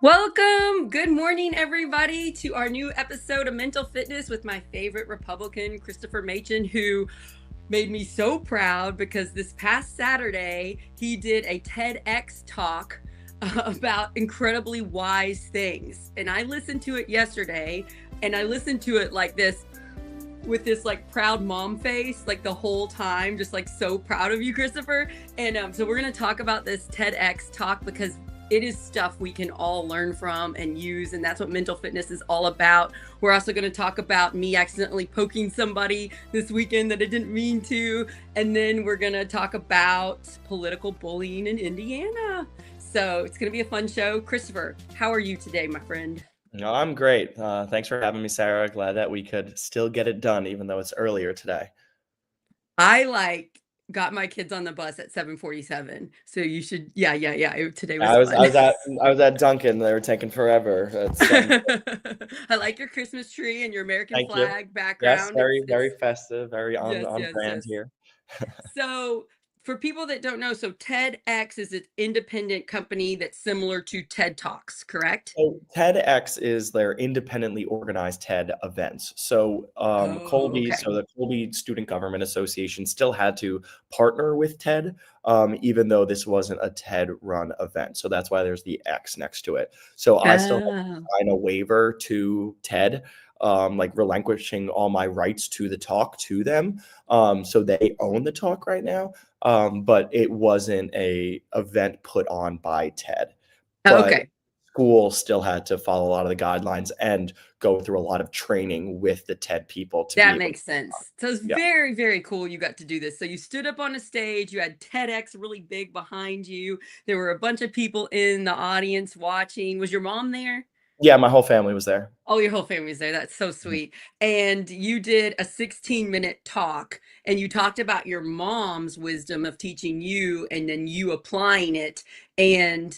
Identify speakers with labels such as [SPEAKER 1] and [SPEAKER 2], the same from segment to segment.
[SPEAKER 1] Welcome. Good morning, everybody, to our new episode of Mental Fitness with my favorite Republican, Christopher Maichin, who made me so proud because this past Saturday he did a TEDx talk about incredibly wise things. And I listened to it yesterday, and I listened to it like this with this like proud mom face like the whole time, just like so proud of you, Christopher. And so we're going to talk about this TEDx talk because it is stuff we can all learn from and use, and that's what mental fitness is all about. We're also going to talk about me accidentally poking somebody this weekend that I didn't mean to, and then we're going to talk about political bullying in Indiana. So it's going to be a fun show. Christopher, how are you today, my friend?
[SPEAKER 2] No, I'm great. Thanks for having me, Sarah. Glad that we could still get it done, even though it's earlier today.
[SPEAKER 1] I got my kids on the bus at 7:47. So you should, yeah. Today was
[SPEAKER 2] I was I
[SPEAKER 1] fun.
[SPEAKER 2] was at I was at Dunkin'. They were taking forever.
[SPEAKER 1] I like your Christmas tree and your American
[SPEAKER 2] Thank you.
[SPEAKER 1] flag
[SPEAKER 2] Yes,
[SPEAKER 1] background.
[SPEAKER 2] very
[SPEAKER 1] It's
[SPEAKER 2] very festive, very on
[SPEAKER 1] yes,
[SPEAKER 2] on
[SPEAKER 1] yes,
[SPEAKER 2] brand
[SPEAKER 1] yes.
[SPEAKER 2] here.
[SPEAKER 1] So, for people that don't know, so TEDx is an independent company that's similar to TED Talks, correct?
[SPEAKER 2] So TEDx is their independently organized TED events. So
[SPEAKER 1] Oh, okay.
[SPEAKER 2] the Colby Student Government Association still had to partner with TED, even though this wasn't a TED-run event. So that's why there's the X next to it. So I still have
[SPEAKER 1] Oh,
[SPEAKER 2] to sign a waiver to TED, like relinquishing all my rights to the talk to them. So they own the talk right now, but it wasn't a event put on by TED. But
[SPEAKER 1] okay.
[SPEAKER 2] school still had to follow a lot of the guidelines and go through a lot of training with the TED people to be
[SPEAKER 1] That
[SPEAKER 2] able to.
[SPEAKER 1] makes sense. So it's
[SPEAKER 2] Yeah.
[SPEAKER 1] very, very cool you got to do this. So you stood up on a stage, you had TEDx really big behind you. There were a bunch of people in the audience watching. Was your mom there?
[SPEAKER 2] Yeah, my whole family was there.
[SPEAKER 1] Oh, your whole family's there. That's so
[SPEAKER 2] Mhm.
[SPEAKER 1] sweet. And you did a 16-minute talk, and you talked about your mom's wisdom of teaching you and then you applying it. And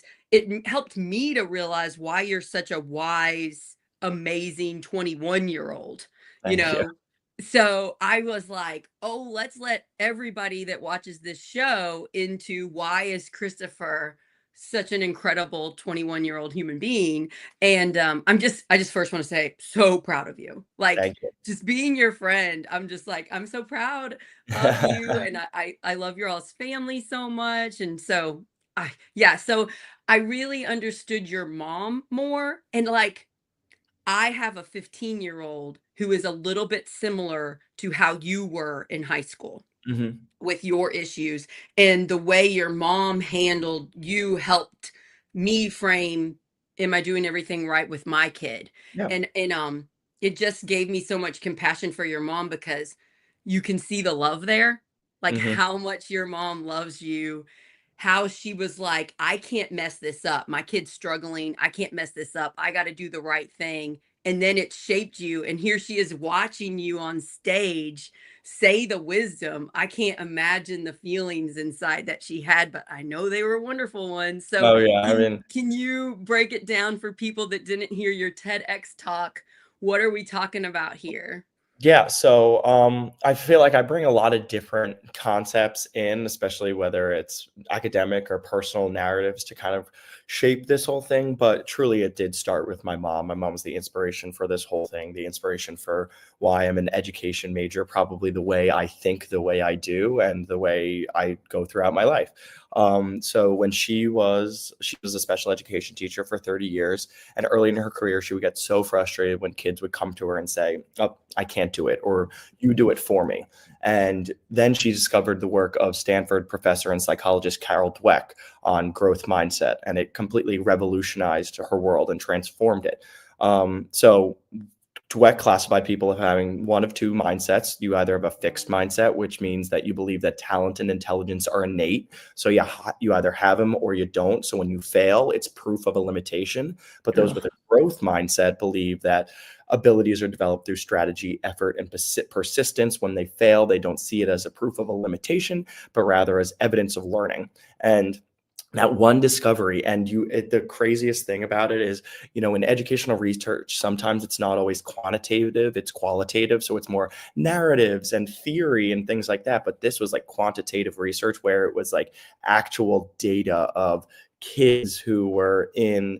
[SPEAKER 1] helped me to realize why you're such a wise, amazing 21-year-old, you
[SPEAKER 2] Thank you.
[SPEAKER 1] know? So I was like, oh, let's let everybody that watches this show into why is Christopher such an incredible 21-year-old human being. And I just first want to say, so proud of you. Like,
[SPEAKER 2] Thank you.
[SPEAKER 1] just being your friend, I'm just like, I'm so proud of you. And I love your all's family so much. And so yeah, so I really understood your mom more. And like, I have a 15-year-old who is a little bit similar to how you were in high school
[SPEAKER 2] Mhm.
[SPEAKER 1] with your issues, and the way your mom handled you helped me frame, am I doing everything right with my kid?
[SPEAKER 2] Yeah.
[SPEAKER 1] And it just gave me so much compassion for your mom because you can see the love there, like
[SPEAKER 2] Mhm.
[SPEAKER 1] how much your mom loves you, how she was like, I can't mess this up, my kid's struggling, I can't mess this up, I got to do the right thing. And then it shaped you, and here she is watching you on stage say the wisdom. I can't imagine the feelings inside that she had, but I know they were wonderful ones. So
[SPEAKER 2] Oh, yeah, I
[SPEAKER 1] can
[SPEAKER 2] mean,
[SPEAKER 1] can you break it down for people that didn't hear your TEDx talk? What are we talking about here?
[SPEAKER 2] yeah, so I feel like I bring a lot of different concepts in, especially whether it's academic or personal narratives to kind of shape this whole thing. But truly, it did start with my mom. My mom was the inspiration for this whole thing, the inspiration for why I'm an education major, probably the way I think, the way I do, and the way I go throughout my life. So when she was a special education teacher for 30 years, and early in her career, she would get so frustrated when kids would come to her and say, "Oh, I can't do it," or "You do it for me." And then she discovered the work of Stanford professor and psychologist Carol Dweck on growth mindset, and it completely revolutionized her world and transformed it. So Dweck classified people as having one of two mindsets. You either have a fixed mindset, which means that you believe that talent and intelligence are innate. So you either have them or you don't. So when you fail, it's proof of a limitation. But those
[SPEAKER 1] Oh,
[SPEAKER 2] with a growth mindset believe that abilities are developed through strategy, effort, and persistence. When they fail, they don't see it as a proof of a limitation, but rather as evidence of learning. And that one discovery, and the craziest thing about it is, in educational research, sometimes it's not always quantitative, it's qualitative. So it's more narratives and theory and things like that. But this was like quantitative research where it was like actual data of kids who were in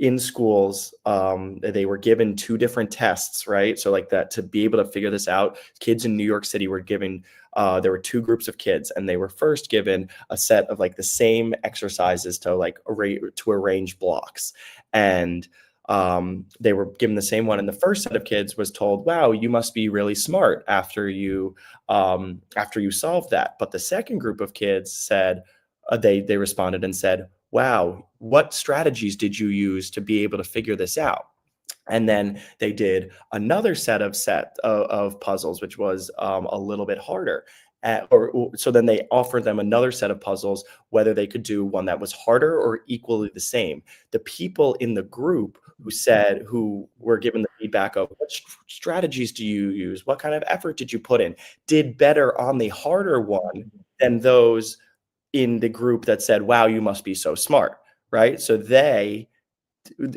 [SPEAKER 2] in schools, they were given two different tests, right? So like that, to be able to figure this out, kids in New York City were given, there were two groups of kids, and they were first given a set of like the same exercises to like arrange blocks. And they were given the same one. And the first set of kids was told, wow, you must be really smart after you solved that. But the second group of kids said, they responded and said, wow, what strategies did you use to be able to figure this out? And then they did another set of puzzles, which was a little bit harder. So then they offered them another set of puzzles, whether they could do one that was harder or equally the same. The people in the group who were given the feedback of what strategies do you use, what kind of effort did you put in, did better on the harder one than those in the group that said, wow, you must be so smart, right? So they,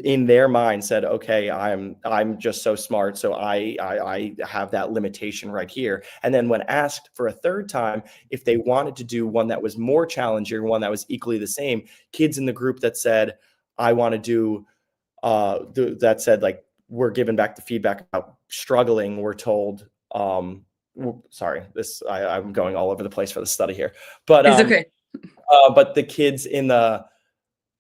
[SPEAKER 2] in their mind, said, okay, I'm just so smart, so I have that limitation right here. And then when asked for a third time if they wanted to do one that was more challenging, one that was equally the same, kids in the group that said, I want to do that said, like, we're given back the feedback about struggling, we're told, sorry, I'm going all over the place for the study here, but
[SPEAKER 1] It's okay.
[SPEAKER 2] but the kids in the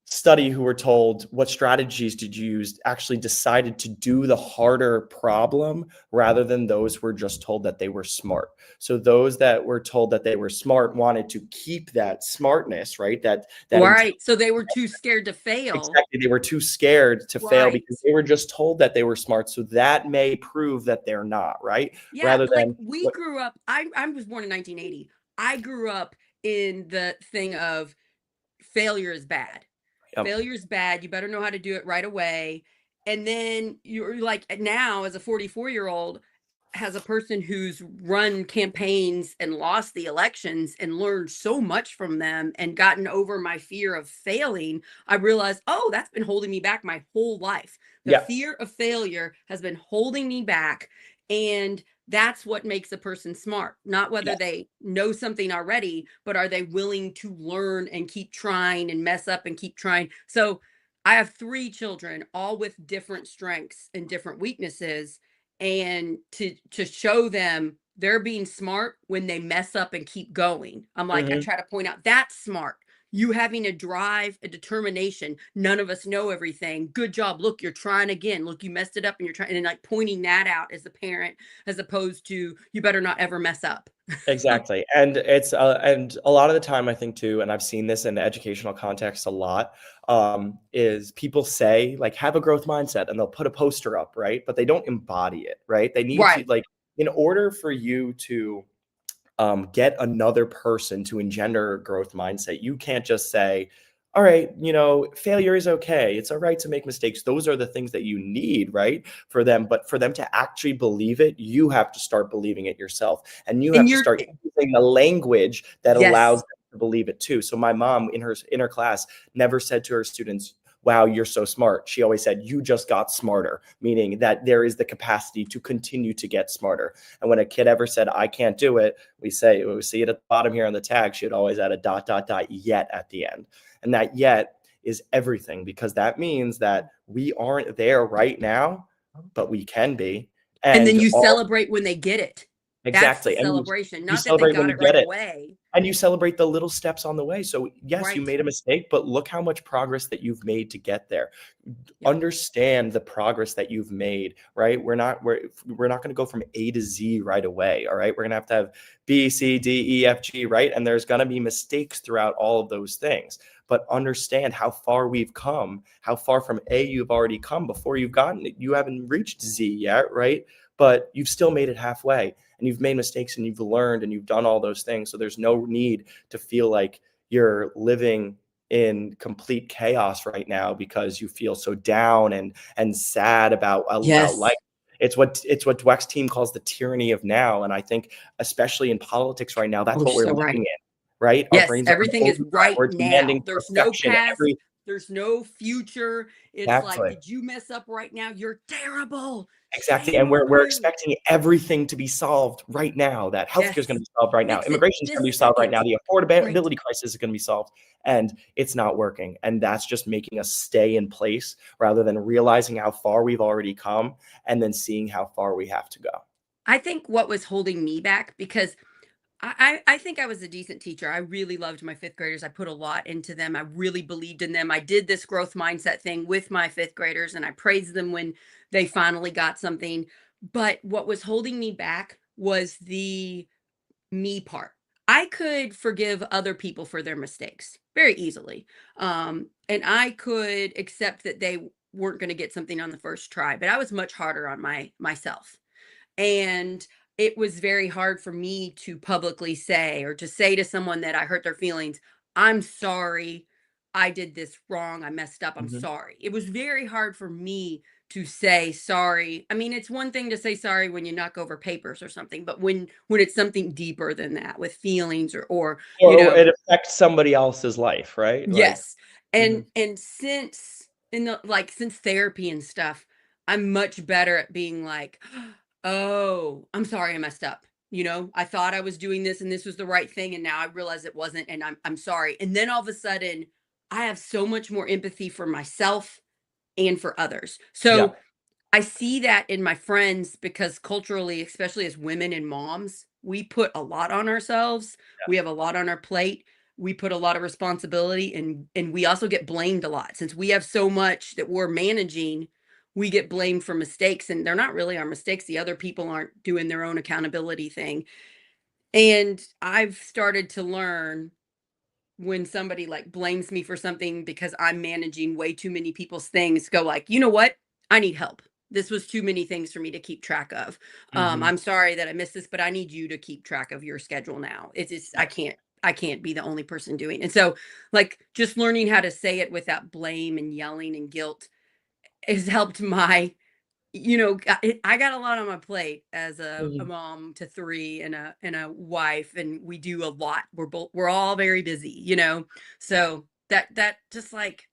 [SPEAKER 2] study who were told what strategies did you use actually decided to do the harder problem rather than those who were just told that they were smart. So those that were told that they were smart wanted to keep that smartness, right? That
[SPEAKER 1] Right. So they were too scared to fail.
[SPEAKER 2] Exactly. They were too scared to fail because they were just told that they were smart. So that may prove that they're not, right?
[SPEAKER 1] Yeah,
[SPEAKER 2] Rather
[SPEAKER 1] like
[SPEAKER 2] than
[SPEAKER 1] we grew up, I was born in 1980. I grew up in the thing of failure is bad.
[SPEAKER 2] Yep.
[SPEAKER 1] Failure is bad. You better know how to do it right away. And then you're like, now as a 44-year-old, has a person who's run campaigns and lost the elections and learned so much from them and gotten over my fear of failing, I realized, oh, that's been holding me back my whole life. The
[SPEAKER 2] Yeah.
[SPEAKER 1] fear of failure has been holding me back. And that's what makes a person smart, not whether
[SPEAKER 2] Yeah.
[SPEAKER 1] they know something already, but are they willing to learn and keep trying and mess up and keep trying. So I have 3 children, all with different strengths and different weaknesses, and to show them they're being smart when they mess up and keep going. I'm like, I
[SPEAKER 2] Mhm.
[SPEAKER 1] try to point out that's smart. You having a drive, a determination. None of us know everything. Good job. Look, you're trying again. Look, you messed it up and you're trying, and like pointing that out as a parent, as opposed to you better not ever mess up.
[SPEAKER 2] Exactly. And it's and a lot of the time I think too, and I've seen this in the educational context a lot, is people say like have a growth mindset and they'll put a poster up, right? But they don't embody it, right? They need to
[SPEAKER 1] Right.
[SPEAKER 2] like in order for you to get another person to engender a growth mindset. You can't just say, all right, failure is okay. It's all right to make mistakes. Those are the things that you need, right? For them. But for them to actually believe it, you have to start believing it yourself. And you have
[SPEAKER 1] And
[SPEAKER 2] to
[SPEAKER 1] you're,
[SPEAKER 2] start using the language that allows
[SPEAKER 1] yes.
[SPEAKER 2] them to believe it too. So my mom in her class never said to her students, wow, you're so smart. She always said, you just got smarter, meaning that there is the capacity to continue to get smarter. And when a kid ever said, I can't do it, we see it at the bottom here on the tag, she'd always add a ... yet at the end. And that yet is everything, because that means that we aren't there right now, but we can be.
[SPEAKER 1] And then
[SPEAKER 2] And
[SPEAKER 1] you
[SPEAKER 2] all
[SPEAKER 1] celebrate when they get it. That's the
[SPEAKER 2] exactly. And
[SPEAKER 1] celebration,
[SPEAKER 2] you
[SPEAKER 1] not that they
[SPEAKER 2] celebrate when
[SPEAKER 1] got
[SPEAKER 2] you
[SPEAKER 1] it
[SPEAKER 2] get
[SPEAKER 1] right
[SPEAKER 2] it.
[SPEAKER 1] away.
[SPEAKER 2] And you celebrate the little steps on the way. So yes, you
[SPEAKER 1] Right.
[SPEAKER 2] made a mistake, but look how much progress that you've made to get there.
[SPEAKER 1] Yep.
[SPEAKER 2] Understand the progress that you've made, right? We're not going to go from A to Z right away. All right. We're going to have B, C, D, E, F, G, right? And there's going to be mistakes throughout all of those things. But understand how far we've come, how far from A you've already come before you've gotten it. You haven't reached Z yet, right? But you've still made it halfway, and you've made mistakes and you've learned and you've done all those things. So there's no need to feel like you're living in complete chaos right now because you feel so down and sad about life.
[SPEAKER 1] Yes.
[SPEAKER 2] It's what Dweck's team calls the tyranny of now. And I think especially in politics right now,
[SPEAKER 1] Oh,
[SPEAKER 2] that's
[SPEAKER 1] you're
[SPEAKER 2] what we're
[SPEAKER 1] so
[SPEAKER 2] living
[SPEAKER 1] right.
[SPEAKER 2] in, right? Our
[SPEAKER 1] Yes.
[SPEAKER 2] brains are on
[SPEAKER 1] Everything is
[SPEAKER 2] overdrive.
[SPEAKER 1] right
[SPEAKER 2] We're
[SPEAKER 1] now.
[SPEAKER 2] demanding
[SPEAKER 1] There's no
[SPEAKER 2] perfection.
[SPEAKER 1] past. There's no future. It's like,
[SPEAKER 2] Exactly.
[SPEAKER 1] did you mess up right now? You're terrible.
[SPEAKER 2] Exactly,
[SPEAKER 1] Shame
[SPEAKER 2] and
[SPEAKER 1] on
[SPEAKER 2] we're
[SPEAKER 1] you.
[SPEAKER 2] expecting everything to be solved right now, that healthcare is gonna
[SPEAKER 1] Yes.
[SPEAKER 2] be solved right now,
[SPEAKER 1] Fix it
[SPEAKER 2] immigration is gonna
[SPEAKER 1] this
[SPEAKER 2] be solved right
[SPEAKER 1] second.
[SPEAKER 2] now, the
[SPEAKER 1] Right.
[SPEAKER 2] affordability crisis is gonna be solved, and it's not working, and that's just making us stay in place rather than realizing how far we've already come and then seeing how far we have to go.
[SPEAKER 1] I think what was holding me back, because I think I was a decent teacher. I really loved my fifth graders. I put a lot into them. I really believed in them. I did this growth mindset thing with my fifth graders, and I praised them when they finally got something. But what was holding me back was the me part. I could forgive other people for their mistakes very easily. And I could accept that they weren't going to get something on the first try, but I was much harder on myself. And it was very hard for me to publicly say, or to say to someone that I hurt their feelings, "I'm sorry. I did this wrong. I messed up. I'm
[SPEAKER 2] Mhm.
[SPEAKER 1] sorry." It was very hard for me to say sorry. I mean, it's one thing to say sorry when you knock over papers or something, but when it's something deeper than that, with feelings, or you
[SPEAKER 2] Or
[SPEAKER 1] know,
[SPEAKER 2] it affects somebody else's life, right? Like
[SPEAKER 1] yes.
[SPEAKER 2] mhm,
[SPEAKER 1] And since in the like since therapy and stuff, I'm much better at being like, "Oh, I'm sorry I messed up. You know, I thought I was doing this and this was the right thing, and now I realize it wasn't, and I'm sorry." And then all of a sudden, I have so much more empathy for myself and for others.
[SPEAKER 2] yeah,
[SPEAKER 1] So I see that in my friends, because culturally, especially as women and moms, we put a lot on ourselves. We have a lot on our plate. We put a lot of responsibility, and we also get blamed a lot. Since we have so much that we're managing, we get blamed for mistakes, and they're not really our mistakes. The other people aren't doing their own accountability thing. And I've started to learn, when somebody like blames me for something because I'm managing way too many people's things, go like, "You know what? I need help. This was too many things for me to keep track of.
[SPEAKER 2] mhm,
[SPEAKER 1] I'm sorry that I missed this, but I need you to keep track of your schedule now. It's just
[SPEAKER 2] yeah,
[SPEAKER 1] I can't be the only person doing." And so, like, just learning how to say it without blame and yelling and guilt has helped my, I got a lot on my plate as a
[SPEAKER 2] mhm.
[SPEAKER 1] mom to three, and a wife, and we do a lot. We're all very busy, so that just like,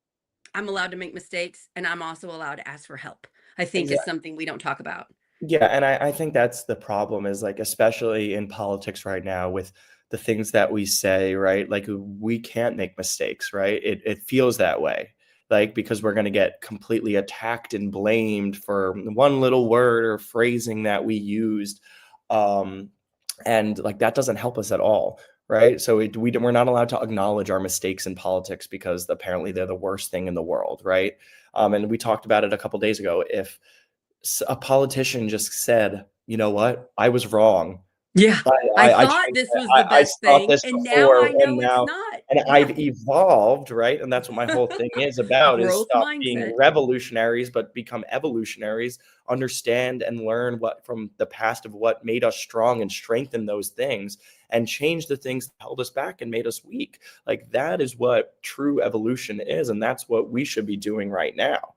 [SPEAKER 1] I'm allowed to make mistakes, and I'm also allowed to ask for help, I think, is
[SPEAKER 2] Exactly.
[SPEAKER 1] something we don't talk about.
[SPEAKER 2] Yeah, and I think that's the problem is, like, especially in politics right now with the things that we say, right? Like, we can't make mistakes, right? It feels that way, like, because we're gonna get completely attacked and blamed for one little word or phrasing that we used, um, and, like, that doesn't help us at all, right? So we're not allowed to acknowledge our mistakes in politics because apparently they're the worst thing in the world, right? And we talked about it a couple days ago. If a politician just said, "You know what? I was wrong.
[SPEAKER 1] Yeah.
[SPEAKER 2] I
[SPEAKER 1] I
[SPEAKER 2] I
[SPEAKER 1] thought
[SPEAKER 2] changed
[SPEAKER 1] this
[SPEAKER 2] it.
[SPEAKER 1] was the
[SPEAKER 2] I
[SPEAKER 1] best
[SPEAKER 2] thought
[SPEAKER 1] thing,
[SPEAKER 2] this
[SPEAKER 1] and now
[SPEAKER 2] before,
[SPEAKER 1] I
[SPEAKER 2] and
[SPEAKER 1] know it's
[SPEAKER 2] now
[SPEAKER 1] not.
[SPEAKER 2] and
[SPEAKER 1] Yeah.
[SPEAKER 2] I've evolved," right? And that's what my whole thing is about, is
[SPEAKER 1] Growth
[SPEAKER 2] stop being
[SPEAKER 1] mindset.
[SPEAKER 2] revolutionaries, but become evolutionaries, understand and learn what from the past of what made us strong and strengthen those things, and change the things that held us back and made us weak. Like, that is what true evolution is, and that's what we should be doing right now.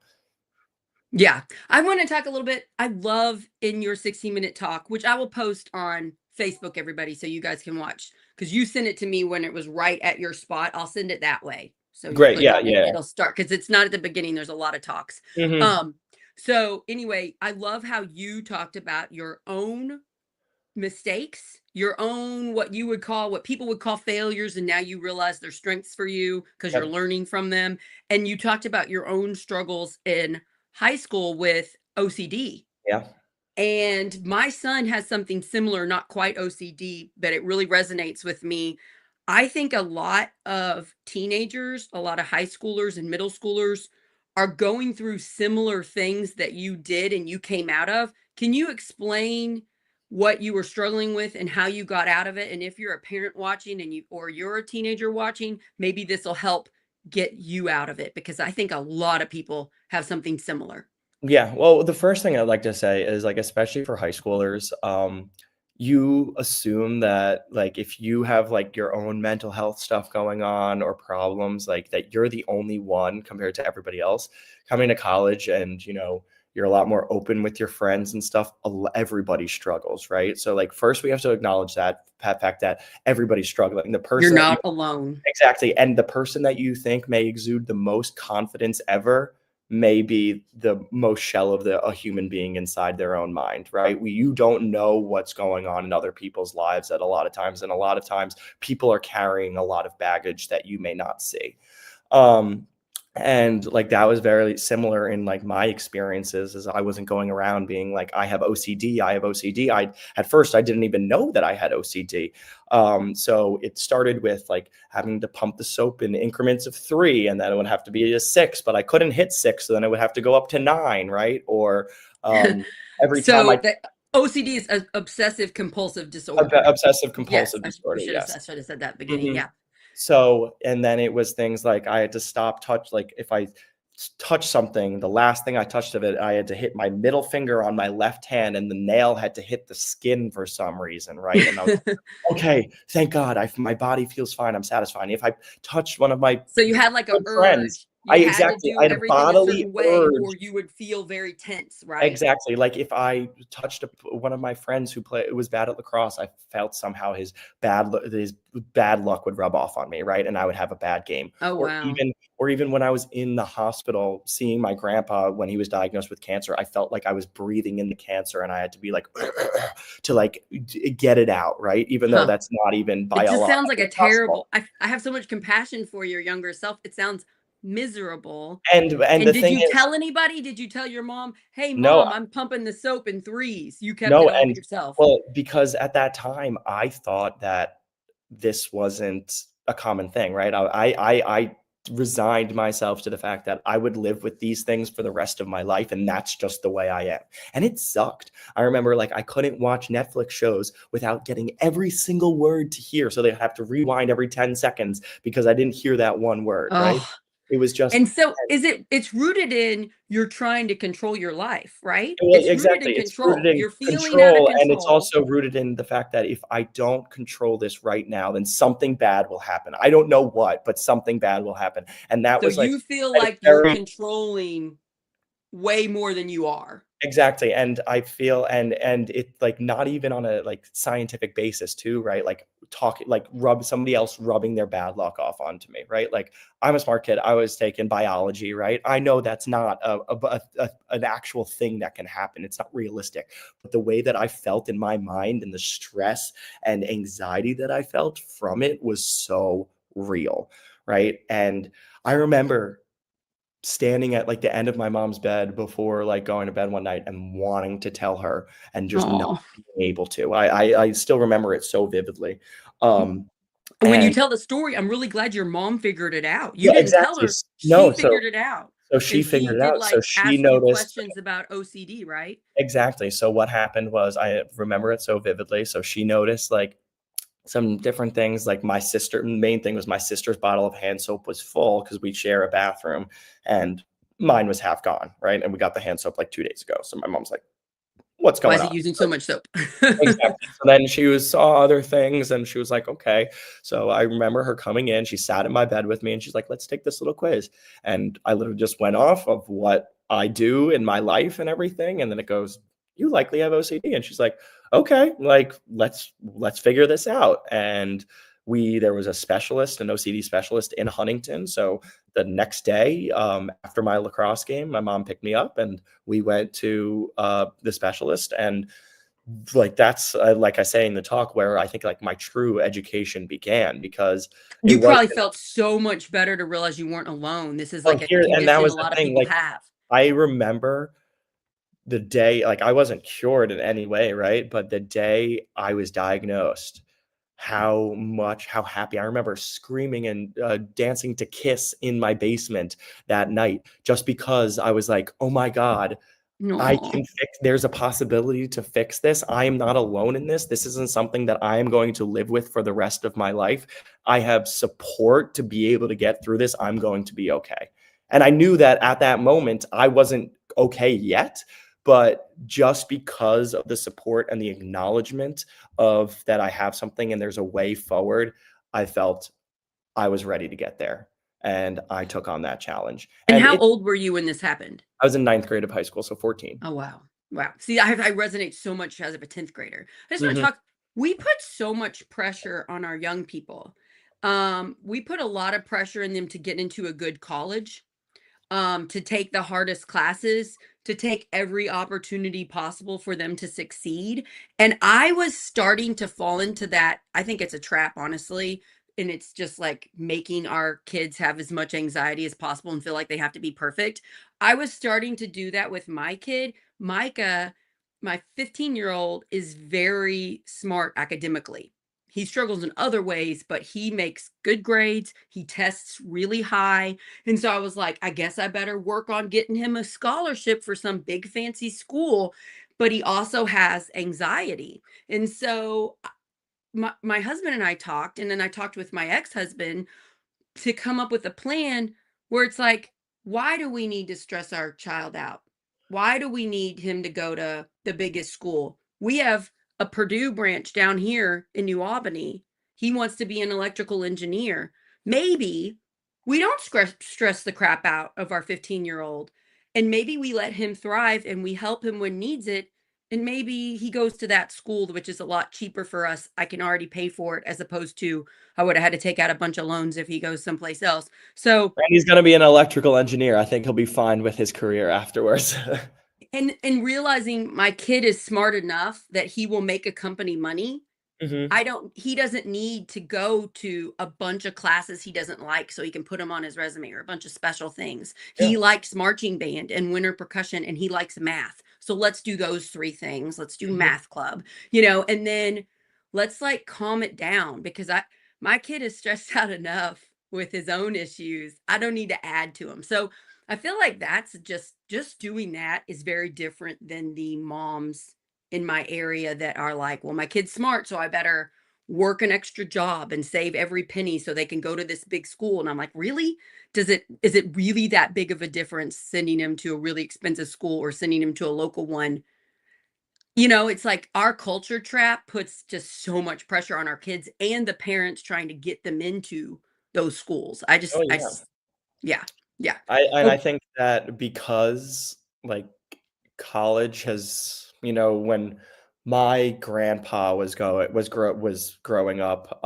[SPEAKER 1] Yeah. I want to talk a little bit. I love in your 60-minute talk, which I will post on Facebook, everybody, so you guys can watch. Because you sent it to me when it was right at your spot. I'll send it that way. So you
[SPEAKER 2] Great,
[SPEAKER 1] click
[SPEAKER 2] yeah,
[SPEAKER 1] on it,
[SPEAKER 2] yeah.
[SPEAKER 1] it'll start, because it's not at the beginning. There's a lot of talks.
[SPEAKER 2] Mhm.
[SPEAKER 1] Um, so anyway, I love how you talked about your own mistakes, your own, what you would call, what people would call failures, and now you realize they're strengths for you because you're
[SPEAKER 2] Yep.
[SPEAKER 1] learning from them. And you talked about your own struggles in high school with OCD.
[SPEAKER 2] Yeah.
[SPEAKER 1] And my son has something similar, not quite OCD, but it really resonates with me. I think a lot of teenagers, a lot of high schoolers and middle schoolers are going through similar things that you did and you came out of. Can you explain what you were struggling with and how you got out of it? And if you're a parent watching, or you're a teenager watching, maybe this will help get you out of it, because I think a lot of people have something similar.
[SPEAKER 2] Yeah, well, the first thing I'd like to say is, like, especially for high schoolers, you assume that, like, if you have, like, your own mental health stuff going on or problems, like, that you're the only one compared to everybody else coming to college, and, you're a lot more open with your friends and stuff. Everybody struggles, right? So like first we have to acknowledge that fact that everybody's struggling. The
[SPEAKER 1] You're
[SPEAKER 2] person that you
[SPEAKER 1] not alone.
[SPEAKER 2] exactly, and the person that you think may exude the most confidence ever may be the most shell of a human being inside their own mind, right? You don't know what's going on in other people's lives at a lot of times, and a lot of times people are carrying a lot of baggage that you may not see. Um, and like that was very similar in like my experiences, as I wasn't going around being like, I have OCD, I have OCD. At first I didn't even know that I had OCD. So it started with like having to pump the soap in increments of 3, and then it would have to be a 6, but I couldn't hit 6, so then it would have to go up to 9, right? Or every time
[SPEAKER 1] So
[SPEAKER 2] I
[SPEAKER 1] the OCD is an obsessive compulsive disorder.
[SPEAKER 2] obsessive
[SPEAKER 1] Yes,
[SPEAKER 2] compulsive
[SPEAKER 1] we
[SPEAKER 2] disorder,
[SPEAKER 1] should have
[SPEAKER 2] yes.
[SPEAKER 1] I should have said that at the beginning.
[SPEAKER 2] Mhm.
[SPEAKER 1] Yeah.
[SPEAKER 2] So, and then it was things like I had to stop touch, like if I touch something, the last thing I touched of it, I had to hit my middle finger on my left hand, and the nail had to hit the skin for some reason, right? And I was like, okay, thank God, my body feels fine. I'm satisfied. If I touched one of my
[SPEAKER 1] So you had like a
[SPEAKER 2] good friends,
[SPEAKER 1] urge. You had to
[SPEAKER 2] I
[SPEAKER 1] do
[SPEAKER 2] had a
[SPEAKER 1] everything a
[SPEAKER 2] bodily
[SPEAKER 1] certain way
[SPEAKER 2] urge.
[SPEAKER 1] or you would feel very tense, right?
[SPEAKER 2] Exactly. Like if I touched one of my friends who was bad at lacrosse, I felt somehow his bad luck would rub off on me, right? And I would have a bad game.
[SPEAKER 1] Oh
[SPEAKER 2] Or
[SPEAKER 1] wow.
[SPEAKER 2] even when I was in the hospital seeing my grandpa when he was diagnosed with cancer, I felt like I was breathing in the cancer, and I had to be like to like get it out, right? Even though
[SPEAKER 1] Huh.
[SPEAKER 2] that's not even
[SPEAKER 1] It just sounds like
[SPEAKER 2] biologically
[SPEAKER 1] a
[SPEAKER 2] possible.
[SPEAKER 1] terrible I have so much compassion for your younger self. It sounds miserable.
[SPEAKER 2] And
[SPEAKER 1] And
[SPEAKER 2] the
[SPEAKER 1] did
[SPEAKER 2] thing
[SPEAKER 1] you
[SPEAKER 2] is,
[SPEAKER 1] tell anybody? Did you tell your mom, "Hey
[SPEAKER 2] no,
[SPEAKER 1] mom, I'm pumping the soap in threes." You kept
[SPEAKER 2] no,
[SPEAKER 1] it all to
[SPEAKER 2] and
[SPEAKER 1] yourself.
[SPEAKER 2] well, because at that time I thought that this wasn't a common thing, right? I resigned myself to the fact that I would live with these things for the rest of my life, and that's just the way I am. And it sucked. I remember like I couldn't watch Netflix shows without getting every single word to hear, so they have to rewind every 10 seconds because I didn't hear that one word, right?
[SPEAKER 1] Oh.
[SPEAKER 2] It was just
[SPEAKER 1] And so it's rooted in you're trying to control your life, right?
[SPEAKER 2] well,
[SPEAKER 1] It's rooted
[SPEAKER 2] exactly.
[SPEAKER 1] in
[SPEAKER 2] It's rooted
[SPEAKER 1] control.
[SPEAKER 2] in
[SPEAKER 1] You're feeling out of
[SPEAKER 2] control, and it's
[SPEAKER 1] control.
[SPEAKER 2] also rooted in the fact that if I don't control this right now, then something bad will happen. I don't know what, but something bad will happen. And that
[SPEAKER 1] So
[SPEAKER 2] was like
[SPEAKER 1] you feel
[SPEAKER 2] at a
[SPEAKER 1] like you're
[SPEAKER 2] very
[SPEAKER 1] controlling way more than you are.
[SPEAKER 2] exactly, and I feel and it like not even on a like scientific basis too, right? Like talking like somebody else rubbing their bad luck off onto me, right? Like I'm a smart kid. I was taking biology, right? I know that's not an actual thing that can happen. It's not realistic. But the way that I felt in my mind and the stress and anxiety that I felt from it was so real, right? And I remember standing at like the end of my mom's bed before like going to bed one night and wanting to tell her and just not
[SPEAKER 1] Oh.
[SPEAKER 2] being able to. I still remember it so vividly. Um,
[SPEAKER 1] When you
[SPEAKER 2] and
[SPEAKER 1] tell the story, I'm really glad your mom figured it out. You
[SPEAKER 2] yeah,
[SPEAKER 1] didn't tell
[SPEAKER 2] exactly.
[SPEAKER 1] her, she
[SPEAKER 2] No,
[SPEAKER 1] figured it out.
[SPEAKER 2] so she
[SPEAKER 1] And she
[SPEAKER 2] figured it
[SPEAKER 1] did
[SPEAKER 2] out. So
[SPEAKER 1] like
[SPEAKER 2] she
[SPEAKER 1] ask you
[SPEAKER 2] noticed
[SPEAKER 1] questions about OCD, right?
[SPEAKER 2] exactly. So what happened was I remember it so vividly. So she noticed like some different things like my sister main thing was my sister's bottle of hand soap was full because we share a bathroom, and mine was half gone, right? And we got the hand soap like 2 days ago. So my mom's like, what's
[SPEAKER 1] Why
[SPEAKER 2] going
[SPEAKER 1] is
[SPEAKER 2] on?
[SPEAKER 1] it using so much soap?
[SPEAKER 2] Exactly. So then saw other things, and she was like, okay. So I remember her coming in. She sat in my bed with me, and she's like, let's take this little quiz. And I literally just went off of what I do in my life and everything. And then it goes, you likely have OCD. And she's like, okay, like let's figure this out. And there was a specialist, an OCD specialist in Huntington. So the next day, after my lacrosse game, my mom picked me up, and we went to the specialist. And like that's like I say in the talk where I think like my true education began, because it
[SPEAKER 1] You
[SPEAKER 2] was
[SPEAKER 1] probably felt so much better to realize you weren't alone. This is
[SPEAKER 2] well
[SPEAKER 1] like a
[SPEAKER 2] here, and that
[SPEAKER 1] condition a
[SPEAKER 2] was the
[SPEAKER 1] lot of
[SPEAKER 2] thing,
[SPEAKER 1] people
[SPEAKER 2] like
[SPEAKER 1] have.
[SPEAKER 2] I remember the day, like I wasn't cured in any way, right? But the day I was diagnosed, how happy I remember screaming and dancing to Kiss in my basement that night, just because I was like, oh my God, I
[SPEAKER 1] No.
[SPEAKER 2] can there's a possibility to fix this. I am not alone in this. This isn't something that I am going to live with for the rest of my life. I have support to be able to get through this. I'm going to be okay. And I knew that at that moment, I wasn't okay yet. But just because of the support and the acknowledgement of that I have something and there's a way forward, I felt I was ready to get there. and I took on that challenge.
[SPEAKER 1] And
[SPEAKER 2] And
[SPEAKER 1] how
[SPEAKER 2] it
[SPEAKER 1] old were you when this happened?
[SPEAKER 2] I was in ninth grade of high school, so 14.
[SPEAKER 1] Oh, wow. Wow. See, I resonate so much as of a 10th grader. I just want to
[SPEAKER 2] Mhm.
[SPEAKER 1] talk. We put so much pressure on our young people. We put a lot of pressure in them to get into a good college, to take the hardest classes, to take every opportunity possible for them to succeed. And I was starting to fall into that. I think it's a trap, honestly. And it's just like making our kids have as much anxiety as possible and feel like they have to be perfect. I was starting to do that with my kid. Micah, my 15-year-old, is very smart academically. He struggles in other ways, but he makes good grades. He tests really high, and so I was like, I guess I better work on getting him a scholarship for some big fancy school. But he also has anxiety. And so my husband and I talked, and then I talked with my ex-husband to come up with a plan where it's like, why do we need to stress our child out? Why do we need him to go to the biggest school? We have a Purdue branch down here in New Albany. He wants to be an electrical engineer. Maybe we don't stress the crap out of our 15-year-old, and maybe we let him thrive and we help him when needs it. And maybe he goes to that school, which is a lot cheaper for us. I can already pay for it, as opposed to I would have had to take out a bunch of loans if he goes someplace else. So,
[SPEAKER 2] And he's gonna be an electrical engineer. I think he'll be fine with his career afterwards.
[SPEAKER 1] and realizing my kid is smart enough that he will make a company money.
[SPEAKER 2] Mhm.
[SPEAKER 1] He doesn't need to go to a bunch of classes he doesn't like so he can put them on his resume, or a bunch of special things.
[SPEAKER 2] Yeah.
[SPEAKER 1] He likes marching band and winter percussion, and he likes math. So let's do those three things. Let's do
[SPEAKER 2] Mhm.
[SPEAKER 1] math club, and then let's like calm it down, because my kid is stressed out enough with his own issues. I don't need to add to him. So I feel like that's just doing that is very different than the moms in my area that are like, well, my kid's smart, so I better work an extra job and save every penny so they can go to this big school. And I'm like, really? Is it really that big of a difference sending him to a really expensive school or sending him to a local one? It's like our culture trap puts just so much pressure on our kids and the parents trying to get them into those schools.
[SPEAKER 2] Oh, yeah.
[SPEAKER 1] Yeah, yeah.
[SPEAKER 2] I
[SPEAKER 1] Oh,
[SPEAKER 2] think that because, like, college has, when my grandpa was growing up,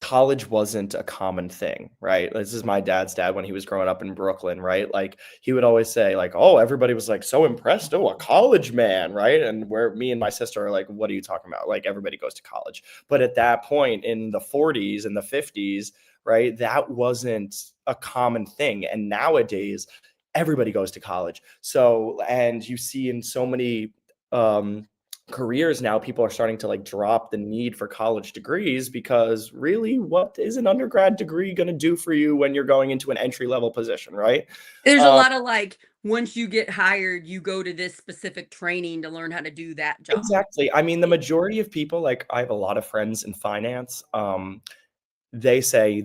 [SPEAKER 2] college wasn't a common thing, right? This is my dad's dad when he was growing up in Brooklyn, right? Like, he would always say, like, "Oh, everybody was, like, so impressed. Oh, a college man," right? And where me and my sister are like, "What are you talking about? Like, everybody goes to college." But at that point in the 40s and the 50s, right, that wasn't a common thing. And nowadays, everybody goes to college. So, and you see in so many um, careers now, people are starting to like drop the need for college degrees, because really, what is an undergrad degree going to do for you when you're going into an entry level position, right?
[SPEAKER 1] there's a
[SPEAKER 2] Um,
[SPEAKER 1] lot of like, once you get hired, you go to this specific training to learn how to do that job.
[SPEAKER 2] exactly. I mean, the majority of people, like, I have a lot of friends in finance. They say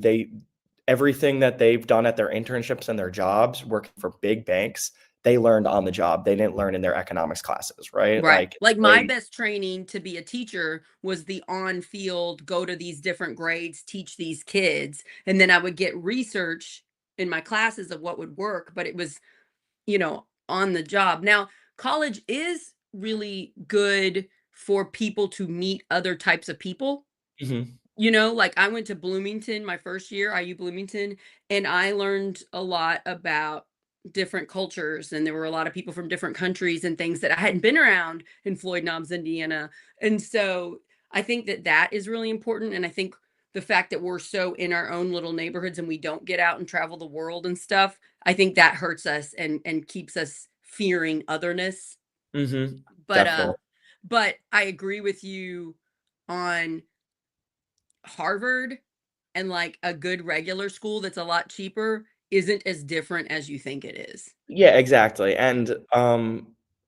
[SPEAKER 2] everything that they've done at their internships and their jobs working for big banks, they learned on the job. They didn't learn in their economics classes, right?
[SPEAKER 1] Right.
[SPEAKER 2] Like,
[SPEAKER 1] Like my
[SPEAKER 2] they
[SPEAKER 1] best training to be a teacher was the on field, go to these different grades, teach these kids. And then I would get research in my classes of what would work, but it was, on the job. Now, college is really good for people to meet other types of people.
[SPEAKER 2] Mhm.
[SPEAKER 1] Like I went to Bloomington my first year, IU Bloomington, and I learned a lot about different cultures. And there were a lot of people from different countries and things that I hadn't been around in Floyd Knobs, Indiana. And so I think that that is really important. And I think the fact that we're so in our own little neighborhoods and we don't get out and travel the world and stuff, I think that hurts us and keeps us fearing otherness.
[SPEAKER 2] Mhm.
[SPEAKER 1] But
[SPEAKER 2] Definitely.
[SPEAKER 1] but I agree with you on Harvard, and like a good regular school that's a lot cheaper isn't as different as you think it is.
[SPEAKER 2] Yeah, exactly. And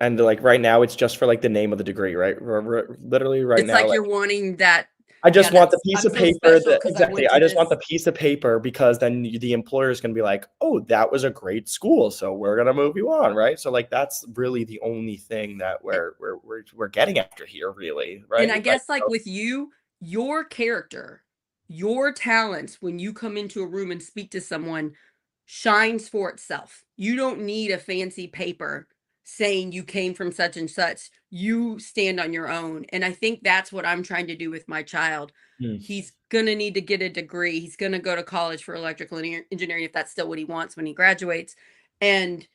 [SPEAKER 2] like right now, it's just for like the name of the degree, right? Literally right
[SPEAKER 1] It's
[SPEAKER 2] now,
[SPEAKER 1] like
[SPEAKER 2] like,
[SPEAKER 1] you're wanting that,
[SPEAKER 2] I
[SPEAKER 1] yeah,
[SPEAKER 2] just want the piece
[SPEAKER 1] I'm
[SPEAKER 2] of
[SPEAKER 1] so
[SPEAKER 2] paper
[SPEAKER 1] special
[SPEAKER 2] that
[SPEAKER 1] because I
[SPEAKER 2] exactly.
[SPEAKER 1] went
[SPEAKER 2] I
[SPEAKER 1] to
[SPEAKER 2] just want the
[SPEAKER 1] this.
[SPEAKER 2] piece of paper, because then the employer is going to be like, "Oh, that was a great school, so we're going to move you on," right? So like that's really the only thing that we're getting after here, really,
[SPEAKER 1] And
[SPEAKER 2] right?
[SPEAKER 1] I
[SPEAKER 2] Like,
[SPEAKER 1] guess like
[SPEAKER 2] so,
[SPEAKER 1] with you, your character, your talents when you come into a room and speak to someone shines for itself. You don't need a fancy paper saying you came from such and such. You stand on your own. And I think that's what I'm trying to do with my child.
[SPEAKER 2] Mm.
[SPEAKER 1] He's going to need to get a degree. He's going to go to college for electrical engineering if that's still what he wants when he graduates. And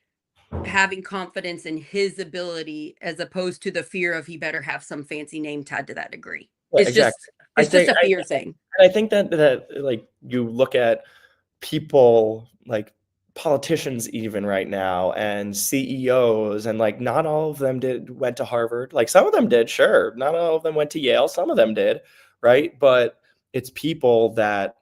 [SPEAKER 1] having confidence in his ability as opposed to the fear of he better have some fancy name tied to that degree.
[SPEAKER 2] Yeah,
[SPEAKER 1] It's
[SPEAKER 2] exactly.
[SPEAKER 1] just
[SPEAKER 2] I
[SPEAKER 1] it's just
[SPEAKER 2] think
[SPEAKER 1] a fear thing.
[SPEAKER 2] I think that like you look at people like politicians even right now and CEOs and like not all of them went to Harvard. Like some of them did, sure. Not all of them went to Yale, some of them did, right? But it's people that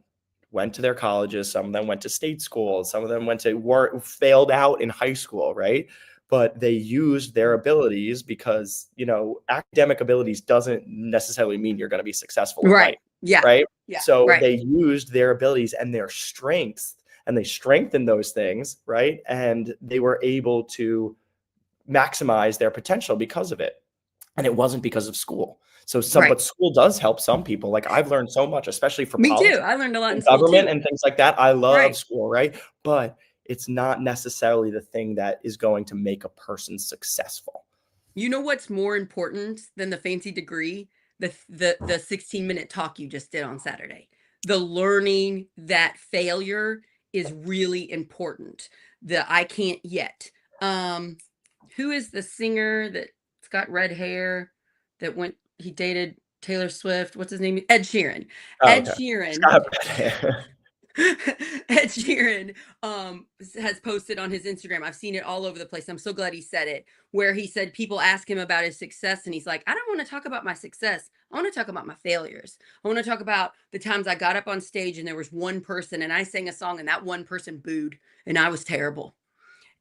[SPEAKER 2] went to their colleges, some of them went to state schools, some of them went to work failed out in high school, right? But they used their abilities because, academic abilities doesn't necessarily mean you're going to be successful in life,
[SPEAKER 1] Right. Yeah.
[SPEAKER 2] right?
[SPEAKER 1] Yeah.
[SPEAKER 2] So
[SPEAKER 1] Right.
[SPEAKER 2] they used their abilities and their strengths and they strengthened those things, right? And they were able to maximize their potential because of it. And it wasn't because of school.
[SPEAKER 1] Right.
[SPEAKER 2] But school does help some people. Like I've learned so much, especially for
[SPEAKER 1] Me too.
[SPEAKER 2] politics
[SPEAKER 1] I learned a lot in
[SPEAKER 2] and
[SPEAKER 1] school
[SPEAKER 2] government
[SPEAKER 1] too.
[SPEAKER 2] and things like that. I love
[SPEAKER 1] Right.
[SPEAKER 2] school, right? But it's not necessarily the thing that is going to make a person successful.
[SPEAKER 1] You know what's more important than the fancy degree? The 16-minute talk you just did on Saturday. The learning that failure is really important. The I can't yet. Um, who is the singer that's got red hair that he dated Taylor Swift? What's his name? Ed Sheeran.
[SPEAKER 2] Oh,
[SPEAKER 1] Ed
[SPEAKER 2] okay.
[SPEAKER 1] Sheeran
[SPEAKER 2] Scott.
[SPEAKER 1] Ed Sheeran has posted on his Instagram. I've seen it all over the place. I'm so glad he said it, where he said people ask him about his success, and he's like, I don't want to talk about my success. I want to talk about my failures. I want to talk about the times I got up on stage and there was one person and I sang a song and that one person booed and I was terrible.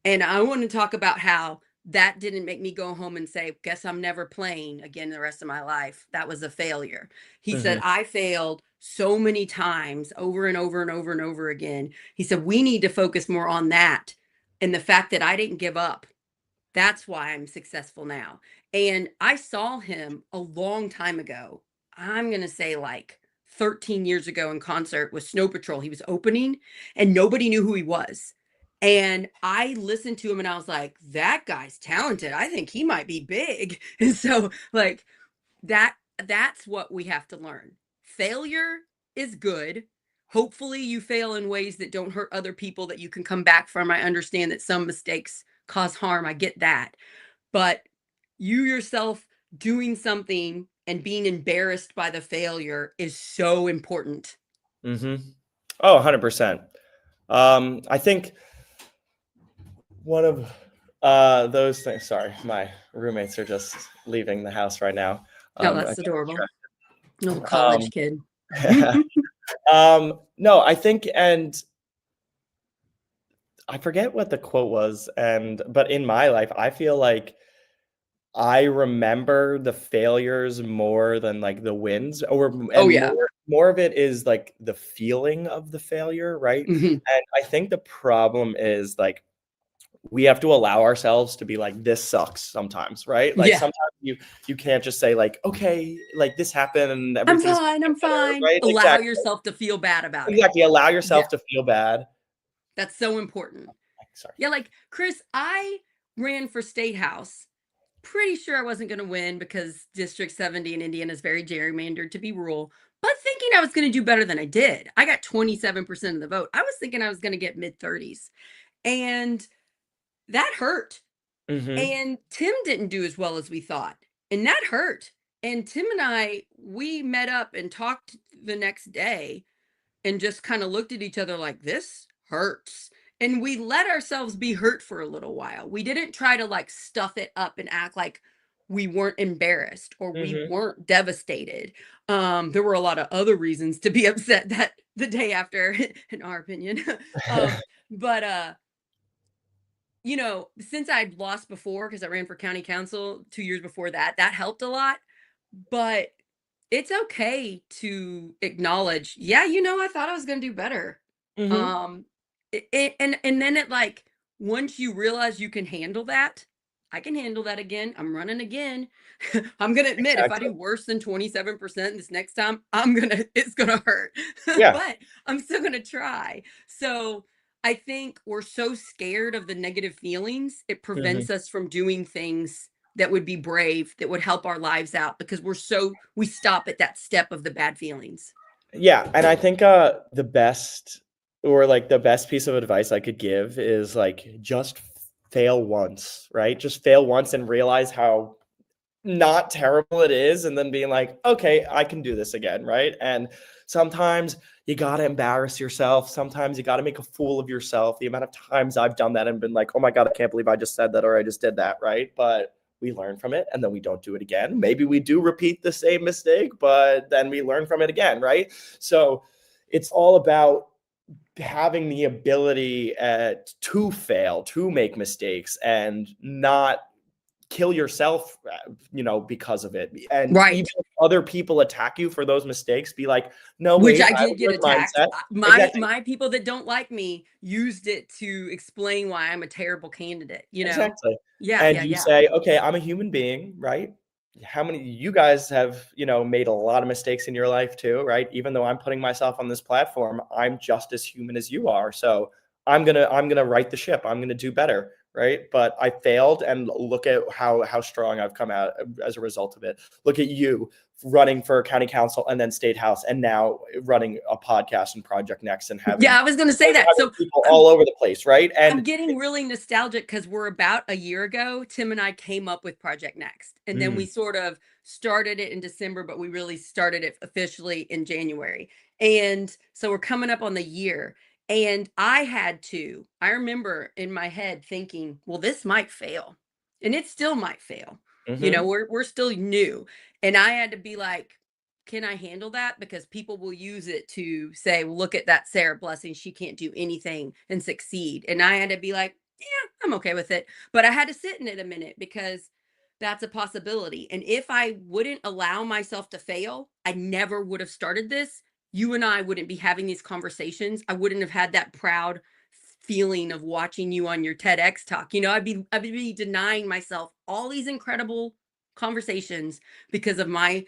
[SPEAKER 1] And I want to talk about how that didn't make me go home and say, guess I'm never playing again the rest of my life. That was a failure. He said,
[SPEAKER 2] Mhm.
[SPEAKER 1] I failed so many times over and over and over and over again. He said, we need to focus more on that and the fact that I didn't give up. That's why I'm successful now. And I saw him a long time ago. I'm going to say like 13 years ago in concert with Snow Patrol. He was opening and nobody knew who he was. And I listened to him and I was like, that guy's talented. I think he might be big. And so like that's what we have to learn. Failure is good. Hopefully you fail in ways that don't hurt other people that you can come back from. I understand that some mistakes cause harm. I get that. But you yourself doing something and being embarrassed by the failure is so important.
[SPEAKER 2] Mhm. Oh, 100%. I think one of those things. Sorry, my roommates are just leaving the house right now.
[SPEAKER 1] Oh,
[SPEAKER 2] I
[SPEAKER 1] that's
[SPEAKER 2] get
[SPEAKER 1] adorable. Little college
[SPEAKER 2] Um,
[SPEAKER 1] kid.
[SPEAKER 2] no, I think, and I forget what the quote was, but in my life, I feel like I remember the failures more than like the wins,
[SPEAKER 1] Oh
[SPEAKER 2] and
[SPEAKER 1] yeah.
[SPEAKER 2] more of it is like the feeling of the failure, right?
[SPEAKER 1] Hmm.
[SPEAKER 2] And I think the problem is like we have to allow ourselves to be like, this sucks sometimes, right? Like
[SPEAKER 1] Yeah.
[SPEAKER 2] sometimes you can't just say like, okay, like this happened and
[SPEAKER 1] I'm
[SPEAKER 2] everything's gonna
[SPEAKER 1] fine. I'm
[SPEAKER 2] get better,
[SPEAKER 1] fine.
[SPEAKER 2] right?
[SPEAKER 1] Allow
[SPEAKER 2] Exactly.
[SPEAKER 1] yourself to feel bad about it.
[SPEAKER 2] Exactly. Allow
[SPEAKER 1] Yeah.
[SPEAKER 2] yourself to feel bad.
[SPEAKER 1] That's so important.
[SPEAKER 2] Sorry.
[SPEAKER 1] Yeah. Like, Chris, I ran for state house. Pretty sure I wasn't going to win because District 70 in Indiana is very gerrymandered to be rural, but thinking I was going to do better than I did. I got 27% of the vote. I was thinking I was going to get mid 30s. And that hurt.
[SPEAKER 2] Mhm.
[SPEAKER 1] And Tim didn't do as well as we thought. And that hurt. And Tim and I, we met up and talked the next day and just kind of looked at each other like, this hurts. And we let ourselves be hurt for a little while. We didn't try to like stuff it up and act like we weren't embarrassed or we
[SPEAKER 2] Mhm.
[SPEAKER 1] weren't devastated. There were a lot of other reasons to be upset that the day after, in our opinion. But since I'd lost before because I ran for county council 2 years before that, that helped a lot. But it's okay to acknowledge, yeah, I thought I was going to do better.
[SPEAKER 2] Mhm.
[SPEAKER 1] Um, and then it like once you realize you can handle that, I can handle that again. I'm running again. I'm gonna admit if I
[SPEAKER 2] Exactly.
[SPEAKER 1] do worse than 27% this next time, it's gonna hurt.
[SPEAKER 2] Yeah.
[SPEAKER 1] But I'm still gonna try. So I think we're so scared of the negative feelings, it
[SPEAKER 2] Mhm.
[SPEAKER 1] prevents us from doing things that would be brave, that would help our lives out because we stop at that step of the bad feelings.
[SPEAKER 2] Yeah, and I think, the best or, like, the best piece of advice I could give is, like, just fail once, right? Just fail once and realize how not terrible it is, and then being like, "Okay, I can do this again," right? And sometimes you gotta embarrass yourself, sometimes you gotta make a fool of yourself. The amount of times I've done that and been like, "Oh my god, I can't believe I just said that or I just did that," right? But we learn from it, and then we don't do it again. Maybe we do repeat the same mistake, but then we learn from it again, right? So, it's all about having the ability, to fail, to make mistakes, and not kill yourself, because of it. And even
[SPEAKER 1] Right.
[SPEAKER 2] if other people attack you for those mistakes, be like, no,
[SPEAKER 1] Which
[SPEAKER 2] wait,
[SPEAKER 1] I
[SPEAKER 2] I
[SPEAKER 1] did
[SPEAKER 2] was
[SPEAKER 1] get
[SPEAKER 2] with
[SPEAKER 1] attacked.
[SPEAKER 2] mindset.
[SPEAKER 1] My
[SPEAKER 2] Exactly.
[SPEAKER 1] my people that don't like me used it to explain why I'm a terrible candidate, you know?
[SPEAKER 2] Exactly.
[SPEAKER 1] Yeah,
[SPEAKER 2] And
[SPEAKER 1] yeah,
[SPEAKER 2] you
[SPEAKER 1] yeah.
[SPEAKER 2] say, okay, I'm a human being, right? How many you guys have, made a lot of mistakes in your life too, right? Even though I'm putting myself on this platform, I'm just as human as you are. So I'm gonna right the ship. I'm gonna do better, right? But I failed, and look at how strong I've come out as a result of it. Look at you running for county council and then state house, and now running a podcast and Project Next, and having
[SPEAKER 1] Yeah, I was gonna say that. So
[SPEAKER 2] people
[SPEAKER 1] I'm
[SPEAKER 2] all over the place, right?
[SPEAKER 1] I'm
[SPEAKER 2] And
[SPEAKER 1] getting really nostalgic because we're about a year ago, Tim and I came up with Project Next. And then we
[SPEAKER 2] mm,
[SPEAKER 1] sort of started it in December, but we really started it officially in January. And so we're coming up on the year. And I remember in my head thinking, well, this might fail. And it still might fail.
[SPEAKER 2] mhm.
[SPEAKER 1] We're still new. And I had to be like, can I handle that? Because people will use it to say, well, look at that Sarah Blessing. She can't do anything and succeed. And I had to be like, yeah, I'm okay with it. But I had to sit in it a minute because that's a possibility. And if I wouldn't allow myself to fail, I never would have started this. You and I wouldn't be having these conversations. I wouldn't have had that proud feeling of watching you on your TEDx talk. I'd be denying myself all these incredible conversations because of my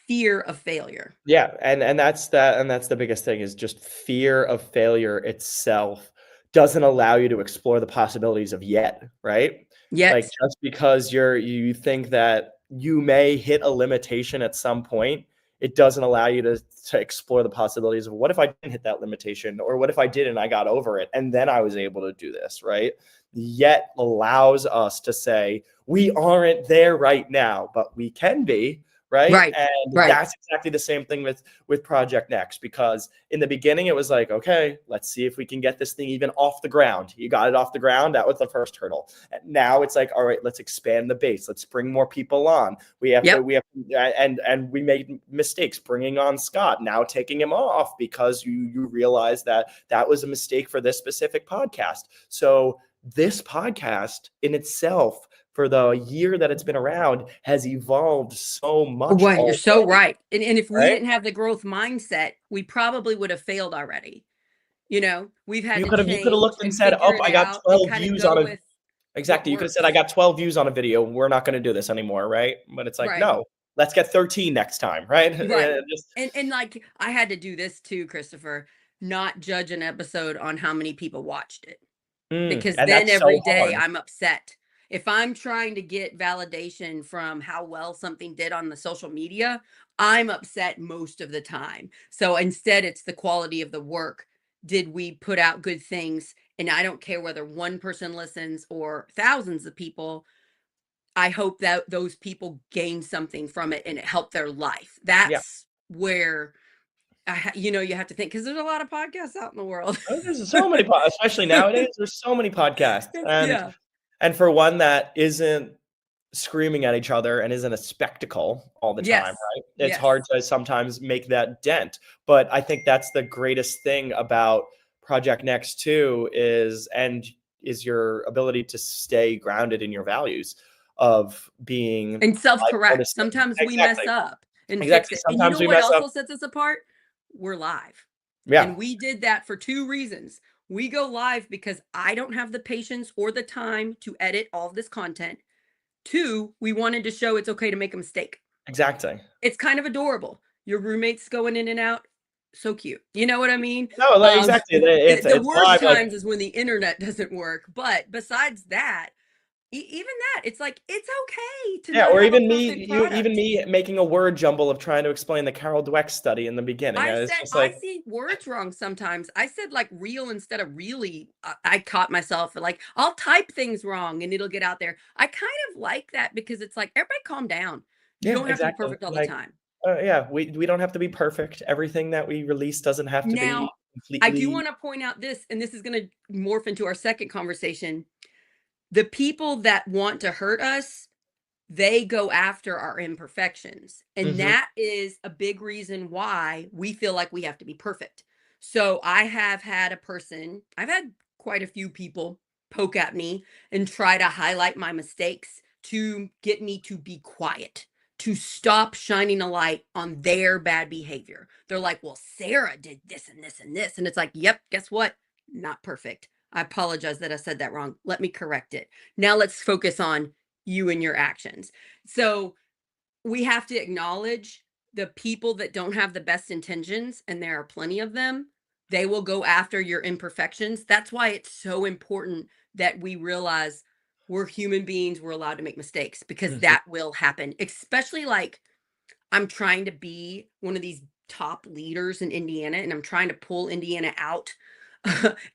[SPEAKER 1] fear of failure.
[SPEAKER 2] Yeah, and that's the biggest thing is just fear of failure itself doesn't allow you to explore the possibilities of yet, right? Like,
[SPEAKER 1] Yes.
[SPEAKER 2] just because you think that you may hit a limitation at some point, it doesn't allow you to explore the possibilities of what if I didn't hit that limitation, or what if I did and I got over it and then I was able to do this, right? Yet allows us to say we aren't there right now, but we can be, right?
[SPEAKER 1] Right.
[SPEAKER 2] And
[SPEAKER 1] Right.
[SPEAKER 2] that's exactly the same thing with Project Next, because in the beginning it was like, okay, let's see if we can get this thing even off the ground. You got it off the ground, that was the first hurdle. And now it's like, all right, let's expand the base. Let's bring more people on.
[SPEAKER 1] Yep.
[SPEAKER 2] We have and we made mistakes bringing on Scott, now taking him off because you realize that that was a mistake for this specific podcast. So this podcast in itself, for the year that it's been around, has evolved so much
[SPEAKER 1] Well, you're so
[SPEAKER 2] already,
[SPEAKER 1] right. And if we
[SPEAKER 2] right?
[SPEAKER 1] didn't have the growth mindset, we probably would have failed already. We've had to
[SPEAKER 2] You could have
[SPEAKER 1] change
[SPEAKER 2] looked and
[SPEAKER 1] and
[SPEAKER 2] said,
[SPEAKER 1] figure
[SPEAKER 2] "Oh,
[SPEAKER 1] it
[SPEAKER 2] I got
[SPEAKER 1] out and
[SPEAKER 2] 12
[SPEAKER 1] kind of
[SPEAKER 2] views
[SPEAKER 1] go
[SPEAKER 2] on a."
[SPEAKER 1] with what
[SPEAKER 2] Exactly. You could have said, "I
[SPEAKER 1] works.
[SPEAKER 2] got 12 views on a video. We're not gonna do this anymore," right? But it's like,
[SPEAKER 1] Right.
[SPEAKER 2] "No, let's get 13 next time," right?
[SPEAKER 1] Right.
[SPEAKER 2] Just
[SPEAKER 1] And like I had to do this too, Christopher, not judge an episode on how many people watched it. Because
[SPEAKER 2] and
[SPEAKER 1] then
[SPEAKER 2] that's so
[SPEAKER 1] every day
[SPEAKER 2] hard.
[SPEAKER 1] I'm upset. If I'm trying to get validation from how well something did on the social media, I'm upset most of the time. So instead, it's the quality of the work. Did we put out good things? And I don't care whether one person listens or thousands of people. I hope that those people gain something from it and it helped their life.
[SPEAKER 2] Yeah.
[SPEAKER 1] That's where you have to think because there's a lot of podcasts out in the world.
[SPEAKER 2] Oh, there's so many especially nowadays, there's so many podcasts,
[SPEAKER 1] Yeah.
[SPEAKER 2] and for one that isn't screaming at each other and isn't a spectacle all the time,
[SPEAKER 1] Yes.
[SPEAKER 2] right? It's
[SPEAKER 1] Yes.
[SPEAKER 2] hard to sometimes make that dent. But I think that's the greatest thing about Project Next too is your ability to stay grounded in your values of being
[SPEAKER 1] And
[SPEAKER 2] like
[SPEAKER 1] self-correct.
[SPEAKER 2] artists.
[SPEAKER 1] Sometimes we mess
[SPEAKER 2] Exactly.
[SPEAKER 1] up and fix
[SPEAKER 2] Exactly.
[SPEAKER 1] it. And you
[SPEAKER 2] Sometimes
[SPEAKER 1] know
[SPEAKER 2] we
[SPEAKER 1] what
[SPEAKER 2] mess up.
[SPEAKER 1] also sets us apart? We're live.
[SPEAKER 2] Yeah.
[SPEAKER 1] And we did that for two reasons. We go live because I don't have the patience or the time to edit all of this content. Two, we wanted to show it's okay to make a mistake.
[SPEAKER 2] Exactly.
[SPEAKER 1] It's kind of adorable. Your roommates going in and out, so cute. You know what I mean?
[SPEAKER 2] No, like,
[SPEAKER 1] Um,
[SPEAKER 2] exactly. It's
[SPEAKER 1] the
[SPEAKER 2] it's
[SPEAKER 1] worst
[SPEAKER 2] live, like,
[SPEAKER 1] times is when the internet doesn't work. But besides that, even that, it's like it's okay to
[SPEAKER 2] yeah,
[SPEAKER 1] not
[SPEAKER 2] or
[SPEAKER 1] have a
[SPEAKER 2] even
[SPEAKER 1] perfect
[SPEAKER 2] even
[SPEAKER 1] product.
[SPEAKER 2] me making a word jumble of trying to explain the Carol Dweck study in the beginning. It's just
[SPEAKER 1] I
[SPEAKER 2] like,
[SPEAKER 1] see words wrong sometimes. I said like real instead of really. I caught myself like I'll type things wrong and it'll get out there. I kind of like that because it's like everybody calm down. You
[SPEAKER 2] yeah,
[SPEAKER 1] don't have to be
[SPEAKER 2] exactly.
[SPEAKER 1] perfect all the
[SPEAKER 2] Like,
[SPEAKER 1] time.
[SPEAKER 2] yeah, we don't have to be perfect. Everything that we release doesn't have to be
[SPEAKER 1] Now, I do
[SPEAKER 2] completely.
[SPEAKER 1] want to point out this, and this is going to morph into our second conversation. The people that want to hurt us, they go after our imperfections. And
[SPEAKER 2] Mhm,
[SPEAKER 1] that is a big reason why we feel like we have to be perfect. So I've had quite a few people poke at me and try to highlight my mistakes to get me to be quiet, to stop shining a light on their bad behavior. They're like, well, Sarah did this and this and this. And it's like, yep, guess what? Not perfect. I apologize that I said that wrong. Let me correct it. Now let's focus on you and your actions. So we have to acknowledge the people that don't have the best intentions, and there are plenty of them. They will go after your imperfections. That's why it's so important that we realize we're human beings, we're allowed to make mistakes because
[SPEAKER 2] mhm.
[SPEAKER 1] that will happen, especially like I'm trying to be one of these top leaders in Indiana and I'm trying to pull Indiana out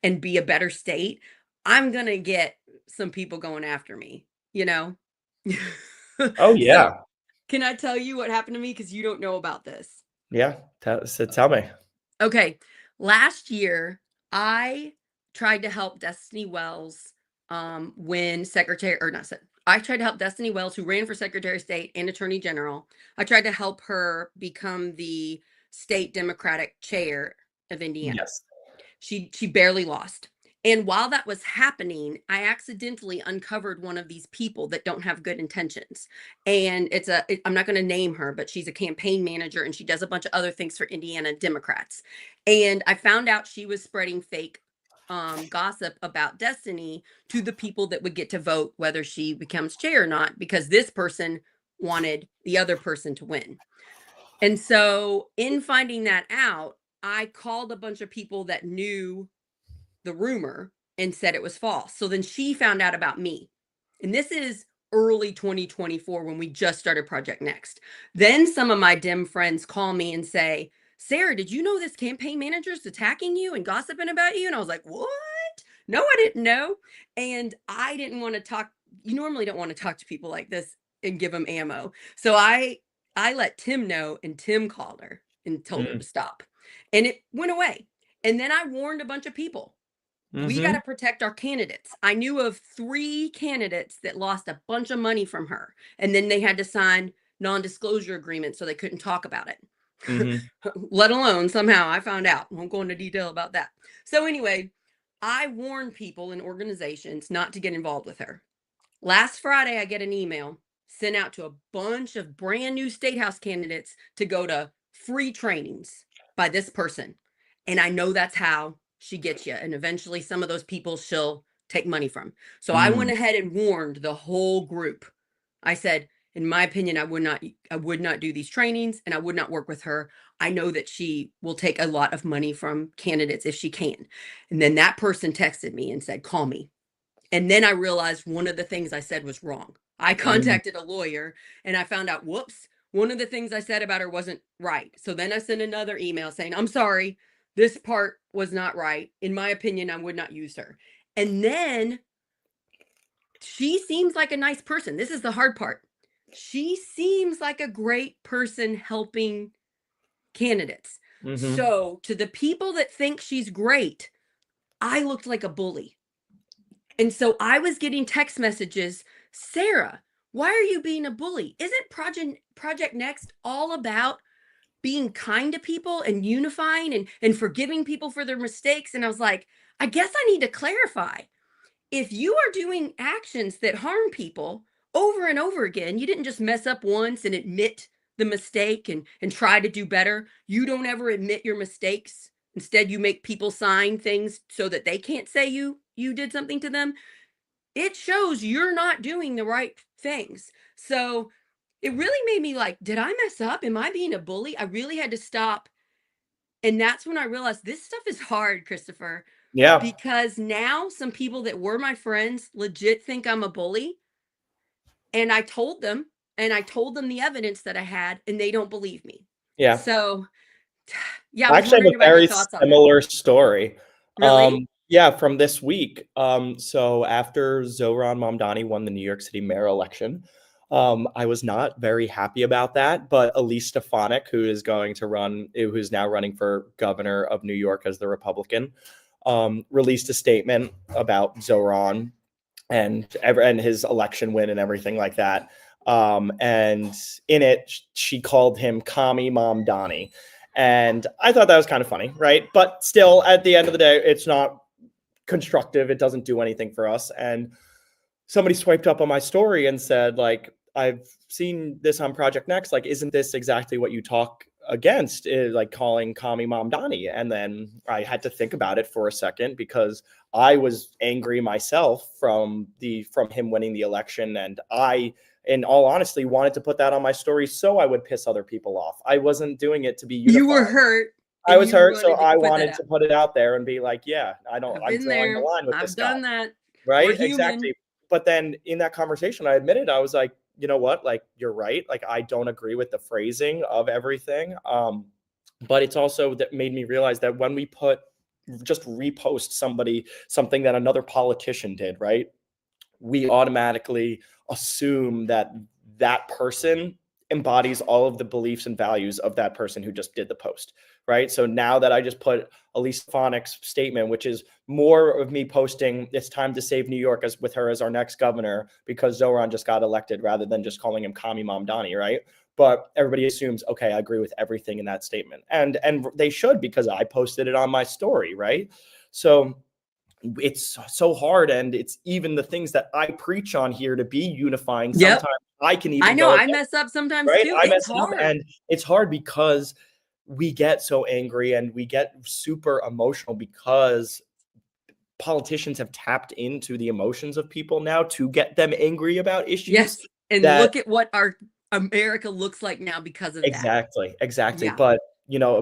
[SPEAKER 1] and be a better state. I'm going to get some people going after me, you know?
[SPEAKER 2] Oh,
[SPEAKER 1] So,
[SPEAKER 2] yeah.
[SPEAKER 1] can I tell you what happened to me because you don't know about this?
[SPEAKER 2] Yeah, tell me.
[SPEAKER 1] Okay. Last year, I tried to help Destiny Wells win secretary or not. I tried to help Destiny Wells, who ran for Secretary of State and Attorney General. I tried to help her become the state Democratic chair of Indiana.
[SPEAKER 2] Yes.
[SPEAKER 1] She barely lost. And while that was happening, I accidentally uncovered one of these people that don't have good intentions. And I'm not going to name her, but she's a campaign manager and she does a bunch of other things for Indiana Democrats. And I found out she was spreading fake gossip about Destiny to the people that would get to vote whether she becomes chair or not, because this person wanted the other person to win. And so, in finding that out, I called a bunch of people that knew the rumor and said it was false. So then she found out about me. And this is early 2024 when we just started Project Next. Then some of my dim friends call me and say, Sarah, did you know this campaign manager's attacking you and gossiping about you? And I was like, what? No, I didn't know. And I didn't want to talk. You normally don't want to talk to people like this and give them ammo. So I let Tim know, and Tim called her and told her
[SPEAKER 2] Mm,
[SPEAKER 1] to stop. And it went away. And then I warned a bunch of people, we got
[SPEAKER 2] mhm,
[SPEAKER 1] to protect our candidates. I knew of 3 candidates that lost a bunch of money from her, and then they had to sign non-disclosure agreements so they couldn't talk about it.
[SPEAKER 2] mhm,
[SPEAKER 1] Let alone somehow I found out. Won't go into detail about that. So anyway, I warn people and organizations not to get involved with her. Last Friday, I get an email sent out to a bunch of brand new state house candidates to go to free trainings by this person. And I know that's how she gets you. And eventually, some of those people she'll take money from. So I went
[SPEAKER 2] mm,
[SPEAKER 1] ahead and warned the whole group. I said, in my opinion, I would not do these trainings and I would not work with her. I know that she will take a lot of money from candidates if she can. And then that person texted me and said, call me. And then I realized one of the things I said was wrong. I
[SPEAKER 2] mm,
[SPEAKER 1] contacted a lawyer and I found out, whoops, one of the things I said about her wasn't right. So then I sent another email saying, I'm sorry, this part was not right. In my opinion, I would not use her. And then she seems like a nice person. This is the hard part. She seems like a great person helping candidates.
[SPEAKER 2] mhm,
[SPEAKER 1] So to the people that think she's great, I looked like a bully. And so I was getting text messages, Sarah, why are you being a bully? Isn't Project Next all about being kind to people and unifying and forgiving people for their mistakes? And I was like, I guess I need to clarify. If you are doing actions that harm people over and over again, you didn't just mess up once and admit the mistake and try to do better. You don't ever admit your mistakes. Instead, you make people sign things so that they can't say you did something to them. it shows you're not doing the right things. So it really made me like, did I mess up? Am I being a bully? I really had to stop. And that's when I realized this stuff is hard, Christopher,
[SPEAKER 2] Yeah.
[SPEAKER 1] because now some people that were my friends legit think I'm a bully. And I told them the evidence that I had, and they don't believe me.
[SPEAKER 2] Yeah.
[SPEAKER 1] So, yeah, I
[SPEAKER 2] I
[SPEAKER 1] was
[SPEAKER 2] actually have
[SPEAKER 1] wondering
[SPEAKER 2] a
[SPEAKER 1] about your
[SPEAKER 2] very
[SPEAKER 1] thoughts on that.
[SPEAKER 2] similar story.
[SPEAKER 1] Really?
[SPEAKER 2] Yeah, from this week. So after Zohran Mamdani won the New York City mayor election, I was not very happy about that. But Elise Stefanik, who's now running for governor of New York as the Republican, released a statement about Zohran and his election win and everything like that. And in it, she called him Kami Mom Donnie. And I thought that was kind of funny, right? But still, at the end of the day, it's not constructive. It doesn't do anything for us. And somebody swiped up on my story and said, like, I've seen this on Project Next. Like, isn't this exactly what you talk against? Like calling Kami Mom Donnie. And then I had to think about it for a second because I was angry myself from him winning the election. And I, in all honesty, wanted to put that on my story so I would piss other people off. I wasn't doing it to be
[SPEAKER 1] You were
[SPEAKER 2] unified.
[SPEAKER 1] hurt
[SPEAKER 2] I
[SPEAKER 1] and
[SPEAKER 2] was
[SPEAKER 1] you
[SPEAKER 2] hurt, so
[SPEAKER 1] wanted to
[SPEAKER 2] I
[SPEAKER 1] put that
[SPEAKER 2] wanted
[SPEAKER 1] out.
[SPEAKER 2] to put it out there and be like, yeah,
[SPEAKER 1] I've
[SPEAKER 2] I'm
[SPEAKER 1] been
[SPEAKER 2] drawing the
[SPEAKER 1] there.
[SPEAKER 2] line with this
[SPEAKER 1] I've
[SPEAKER 2] guy.
[SPEAKER 1] done that. We're
[SPEAKER 2] Right?
[SPEAKER 1] human.
[SPEAKER 2] Exactly. But then in that conversation, I admitted, I was like, you know what? Like, you're right. Like, I don't agree with the phrasing of everything. But it's also that made me realize that when we just repost something that another politician did, right? We automatically assume that that person embodies all of the beliefs and values of that person who just did the post, right? So now that I just put Elise Stefanik's statement, which is more of me posting "It's time to save New York" as with her as our next governor because Zoran just got elected, rather than just calling him Kami Mom Donnie, right? But everybody assumes, okay, I agree with everything in that statement, and they should, because I posted it on my story, right? So it's so hard, and it's even the things that I preach on here to be unifying.
[SPEAKER 1] Yep.
[SPEAKER 2] Sometimes I can
[SPEAKER 1] I
[SPEAKER 2] even
[SPEAKER 1] know
[SPEAKER 2] go
[SPEAKER 1] I
[SPEAKER 2] against,
[SPEAKER 1] mess up sometimes
[SPEAKER 2] right?
[SPEAKER 1] too.
[SPEAKER 2] I
[SPEAKER 1] It's
[SPEAKER 2] mess it up,
[SPEAKER 1] hard.
[SPEAKER 2] and it's hard because we get so angry and we get super emotional because politicians have tapped into the emotions of people now to get them angry about issues
[SPEAKER 1] Yes. And
[SPEAKER 2] that
[SPEAKER 1] look at what our America looks like now because of that.
[SPEAKER 2] exactly.
[SPEAKER 1] Yeah.
[SPEAKER 2] But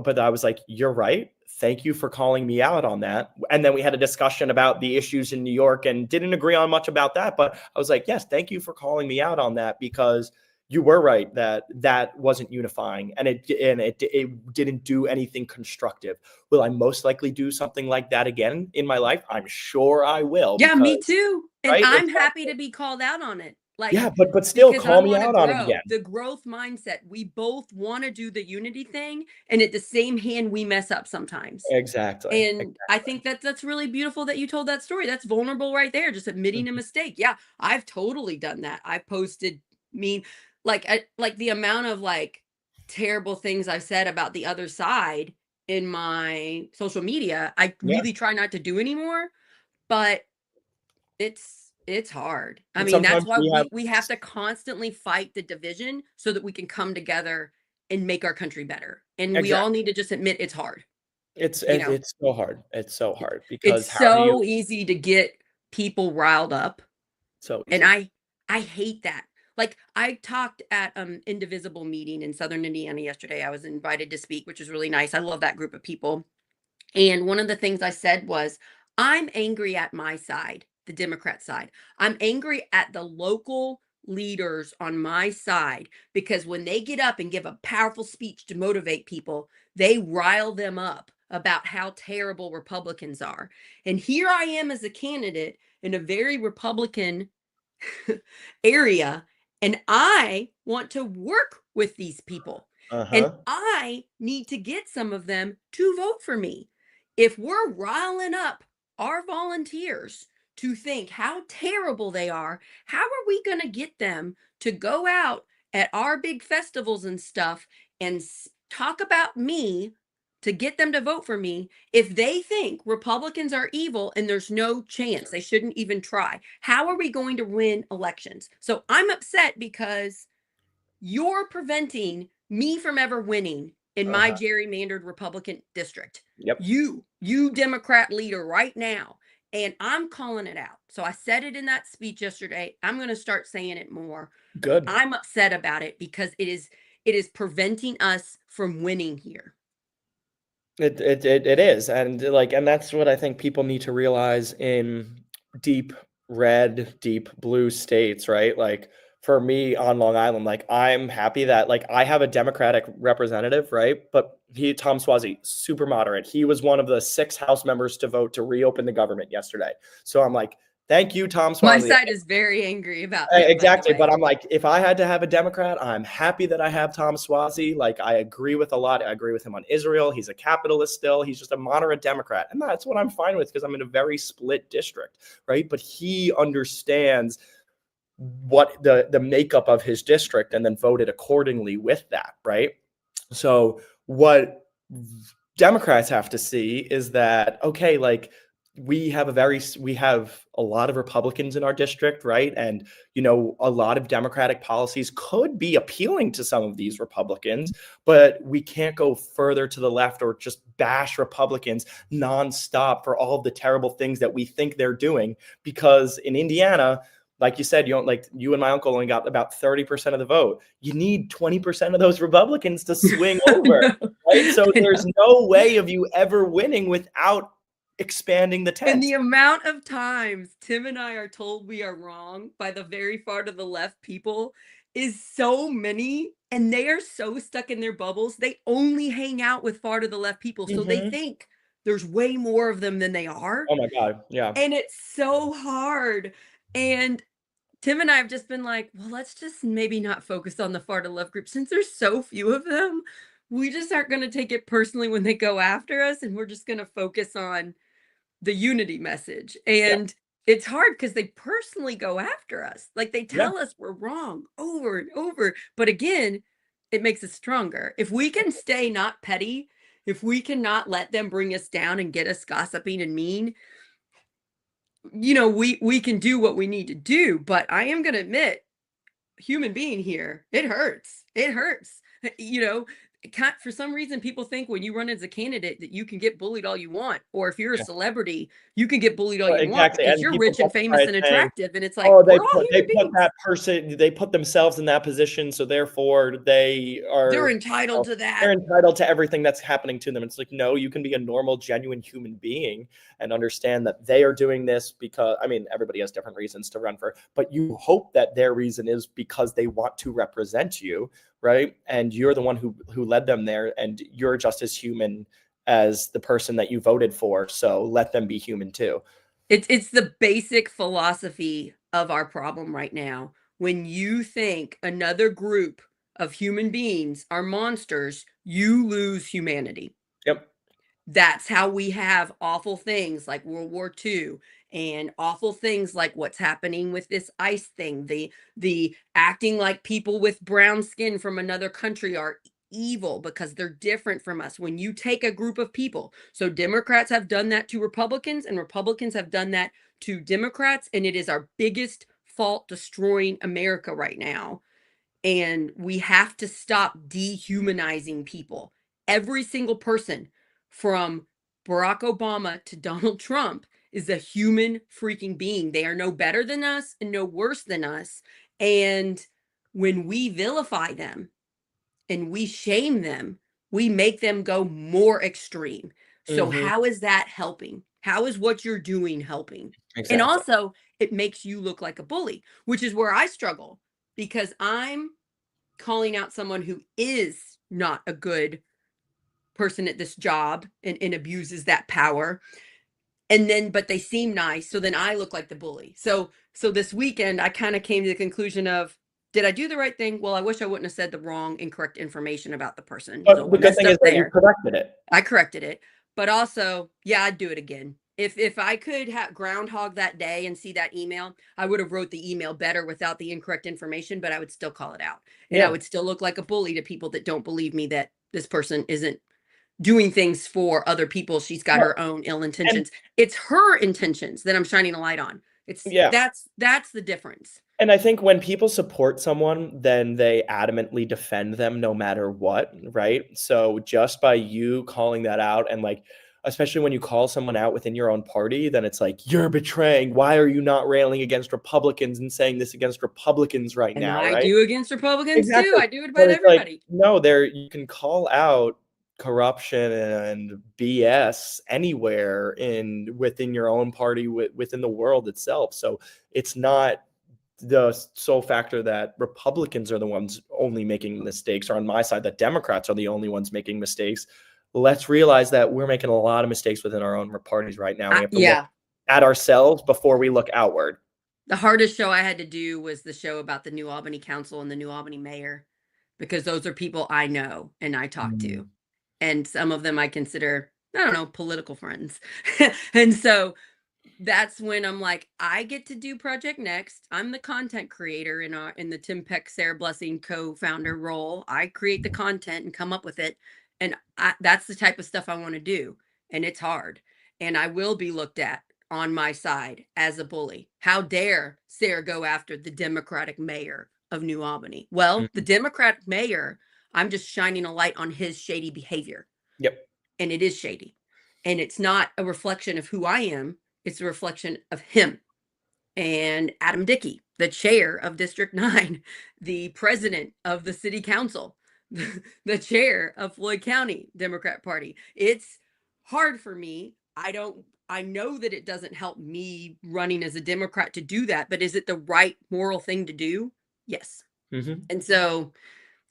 [SPEAKER 2] but I was like, you're right. Thank you for calling me out on that. And then we had a discussion about the issues in New York and didn't agree on much about that. But I was like, yes, thank you for calling me out on that, because you were right that that wasn't unifying, and it didn't do anything constructive. Will I most likely do something like that again in my life? I'm sure I will,
[SPEAKER 1] Yeah, me
[SPEAKER 2] because
[SPEAKER 1] too. And
[SPEAKER 2] right,
[SPEAKER 1] I'm happy
[SPEAKER 2] exactly.
[SPEAKER 1] to be called out on it. Like,
[SPEAKER 2] Yeah, but still
[SPEAKER 1] because I
[SPEAKER 2] call me
[SPEAKER 1] want to
[SPEAKER 2] out on it
[SPEAKER 1] grow
[SPEAKER 2] again.
[SPEAKER 1] the growth mindset. We both want to do the unity thing. And at the same hand, we mess up sometimes.
[SPEAKER 2] Exactly.
[SPEAKER 1] And I think that that's really beautiful that you told that story. That's vulnerable right there, just admitting a
[SPEAKER 2] Mhm.
[SPEAKER 1] mistake. Yeah, I've totally done that. I posted mean like the amount of like terrible things I've said about the other side in my social media. I
[SPEAKER 2] Yeah.
[SPEAKER 1] really try not to do anymore, but it's hard. I
[SPEAKER 2] And
[SPEAKER 1] mean, that's
[SPEAKER 2] sometimes
[SPEAKER 1] why
[SPEAKER 2] we have
[SPEAKER 1] we have to constantly fight the division so that we can come together and make our country better. And we all
[SPEAKER 2] exactly.
[SPEAKER 1] need to just admit it's hard,
[SPEAKER 2] It's
[SPEAKER 1] you know.
[SPEAKER 2] it's so hard. It's so hard
[SPEAKER 1] It's
[SPEAKER 2] because how do you
[SPEAKER 1] so easy to get people riled up,
[SPEAKER 2] so
[SPEAKER 1] and
[SPEAKER 2] easy.
[SPEAKER 1] I hate that. Like, I talked at Indivisible meeting in Southern Indiana yesterday. I was invited to speak, which is really nice. I love that group of people. And one of the things I said was, I'm angry at my side, the Democrat side. I'm angry at the local leaders on my side, because when they get up and give a powerful speech to motivate people, they rile them up about how terrible Republicans are. And here I am as a candidate in a very Republican area, and I want to work with these people. And
[SPEAKER 2] Uh-huh.
[SPEAKER 1] I need to get some of them to vote for me. If we're riling up our volunteers to think how terrible they are, how are we going to get them to go out at our big festivals and stuff and talk about me to get them to vote for me if they think Republicans are evil and there's no chance, they shouldn't even try? How are we going to win elections? So I'm upset because you're preventing me from ever winning in my
[SPEAKER 2] Uh-huh.
[SPEAKER 1] gerrymandered Republican district.
[SPEAKER 2] Yep.
[SPEAKER 1] You Democrat leader right now. And I'm calling it out. So I said it in that speech yesterday. I'm going to start saying it more.
[SPEAKER 2] Good.
[SPEAKER 1] I'm upset about it because it is preventing us from winning here.
[SPEAKER 2] It is, and that's what I think people need to realize in deep red, deep blue states, right? Like for me on Long Island, like I'm happy that like I have a Democratic representative, right? But Tom Suozzi, super moderate. He was one of the 6 House members to vote to reopen the government yesterday. So I'm like, thank you, Tom
[SPEAKER 1] My
[SPEAKER 2] Suozzi.
[SPEAKER 1] side is very angry about him, by the
[SPEAKER 2] Exactly, but
[SPEAKER 1] way.
[SPEAKER 2] I'm like, if I had to have a Democrat, I'm happy that I have Tom Suozzi. Like, I agree with a lot. I agree with him on Israel. He's a capitalist still. He's just a moderate Democrat, and that's what I'm fine with because I'm in a very split district, right? But he understands what the makeup of his district and then voted accordingly with that, right? So what Democrats have to see is that okay, like we have a lot of Republicans in our district, right? And a lot of Democratic policies could be appealing to some of these Republicans, but we can't go further to the left or just bash Republicans nonstop for all of the terrible things that we think they're doing. Because in Indiana, like you said, you and my uncle only got about 30% of the vote. You need 20% of those Republicans to swing over,
[SPEAKER 1] No,
[SPEAKER 2] right? So
[SPEAKER 1] I
[SPEAKER 2] there's
[SPEAKER 1] know.
[SPEAKER 2] no way of you ever winning without expanding the
[SPEAKER 1] And
[SPEAKER 2] tent.
[SPEAKER 1] the amount of times Tim and I are told we are wrong by the very far to the left people is so many, and they are so stuck in their bubbles. They only hang out with far to the left people, so they
[SPEAKER 2] Mhm.
[SPEAKER 1] think there's way more of them than they are,
[SPEAKER 2] Oh my god, yeah.
[SPEAKER 1] and it's so hard. And Tim and I have just been like, well, let's just maybe not focus on the far to left group since there's so few of them. We just aren't going to take it personally when they go after us, and we're just going to focus on the unity message.
[SPEAKER 2] Yeah,
[SPEAKER 1] And it's hard because they personally go after us. Like they
[SPEAKER 2] yeah.
[SPEAKER 1] tell us we're wrong over and over. But again, it makes us stronger. If we can stay not petty, if we cannot let them bring us down and get us gossiping and mean, we can do what we need to do. But I am gonna admit, human being here, it hurts. It hurts. You know, for some reason, people think when you run as a candidate that you can get bullied all you want, or if you're a
[SPEAKER 2] Yeah.
[SPEAKER 1] celebrity, you can get bullied all
[SPEAKER 2] Well,
[SPEAKER 1] you want
[SPEAKER 2] exactly,
[SPEAKER 1] because
[SPEAKER 2] and
[SPEAKER 1] you're
[SPEAKER 2] people
[SPEAKER 1] rich and
[SPEAKER 2] justify
[SPEAKER 1] famous
[SPEAKER 2] it
[SPEAKER 1] and
[SPEAKER 2] saying,
[SPEAKER 1] attractive. And it's like,
[SPEAKER 2] "Oh,
[SPEAKER 1] we're all
[SPEAKER 2] they
[SPEAKER 1] human
[SPEAKER 2] put
[SPEAKER 1] beings.
[SPEAKER 2] that person they put themselves in that position, so therefore they
[SPEAKER 1] They're
[SPEAKER 2] are,
[SPEAKER 1] entitled to
[SPEAKER 2] they're
[SPEAKER 1] that.
[SPEAKER 2] entitled to everything that's happening to them." It's like, no, you can be a normal, genuine human being and understand that they are doing this because I mean, everybody has different reasons to run for, but you hope that their reason is because they want to represent you, right? And you're the one who led them there, and you're just as human as the person that you voted for, so let them be human too.
[SPEAKER 1] It's the basic philosophy of our problem right now. When you think another group of human beings are monsters, you lose humanity.
[SPEAKER 2] Yep.
[SPEAKER 1] That's how we have awful things like World War II and awful things like what's happening with this ICE thing. The acting like people with brown skin from another country are evil because they're different from us. When you take a group of people, so Democrats have done that to Republicans and Republicans have done that to Democrats, and it is our biggest fault destroying America right now, and we have to stop dehumanizing people. Every single person from Barack Obama to Donald Trump is a human freaking being. They are no better than us and no worse than us. And when we vilify them and we shame them, we make them go more extreme. So,
[SPEAKER 2] Mhm.
[SPEAKER 1] how is that helping? How is what you're doing helping? And
[SPEAKER 2] Exactly.
[SPEAKER 1] also, it makes you look like a bully, which is where I struggle because I'm calling out someone who is not a good person at this job and abuses that power, and then but they seem nice, so then I look like the bully. So this weekend I kind of came to the conclusion of, did I do the right thing? Well, I wish I wouldn't have said the wrong incorrect information about the person,
[SPEAKER 2] But
[SPEAKER 1] so
[SPEAKER 2] the
[SPEAKER 1] I
[SPEAKER 2] good
[SPEAKER 1] messed
[SPEAKER 2] thing is
[SPEAKER 1] up
[SPEAKER 2] that you
[SPEAKER 1] there.
[SPEAKER 2] corrected it.
[SPEAKER 1] I corrected it. But also, yeah, I'd do it again. If I could have groundhog that day and see that email, I would have wrote the email better without the incorrect information, but I would still call it out. And I
[SPEAKER 2] Yeah.
[SPEAKER 1] would still look like a bully to people that don't believe me that this person isn't doing things for other people. She's got
[SPEAKER 2] No,
[SPEAKER 1] her own ill
[SPEAKER 2] and
[SPEAKER 1] intentions. It's her intentions that I'm shining a light on. It's
[SPEAKER 2] yeah.
[SPEAKER 1] that's the difference.
[SPEAKER 2] And I think when people support someone, then they adamantly defend them no matter what, right? So just by you calling that out and like especially when you call someone out within your own party, then it's like, you're betraying. Why are you not railing against Republicans and saying this against Republicans right
[SPEAKER 1] And
[SPEAKER 2] now,
[SPEAKER 1] I
[SPEAKER 2] right?
[SPEAKER 1] do against Republicans too.
[SPEAKER 2] Exactly.
[SPEAKER 1] I do it
[SPEAKER 2] But
[SPEAKER 1] about
[SPEAKER 2] it's like,
[SPEAKER 1] everybody.
[SPEAKER 2] no, there you can call out corruption and BS anywhere within your own party, within the world itself. So it's not the sole factor that Republicans are the ones only making mistakes, or on my side, that Democrats are the only ones making mistakes. Let's realize that we're making a lot of mistakes within our own parties right now. We have to look
[SPEAKER 1] Yeah.
[SPEAKER 2] at ourselves before we look outward.
[SPEAKER 1] The hardest show I had to do was the show about the New Albany Council and the New Albany mayor, because those are people I know and I talk
[SPEAKER 2] Mm.
[SPEAKER 1] to. And some of them I consider, I don't know, political friends. And so that's when I'm like, I get to do Project Next. I'm the content creator in the Tim Peck Sarah Blessing co-founder role. I create the content and come up with it, and that's the type of stuff I want to do. And it's hard, and I will be looked at on my side as a bully. How dare Sarah go after the Democratic mayor of New Albany? Well, the
[SPEAKER 2] Mhm.
[SPEAKER 1] Democratic mayor, I'm just shining a light on his shady behavior,
[SPEAKER 2] Yep.
[SPEAKER 1] and it is shady, and it's not a reflection of who I am. It's a reflection of him and Adam Dickey, the chair of District 9, the president of the city council, the chair of Floyd County Democrat Party. It's hard for me. I know that it doesn't help me running as a Democrat to do that, but is it the right moral thing to do? Yes.
[SPEAKER 2] Mm-hmm.
[SPEAKER 1] And so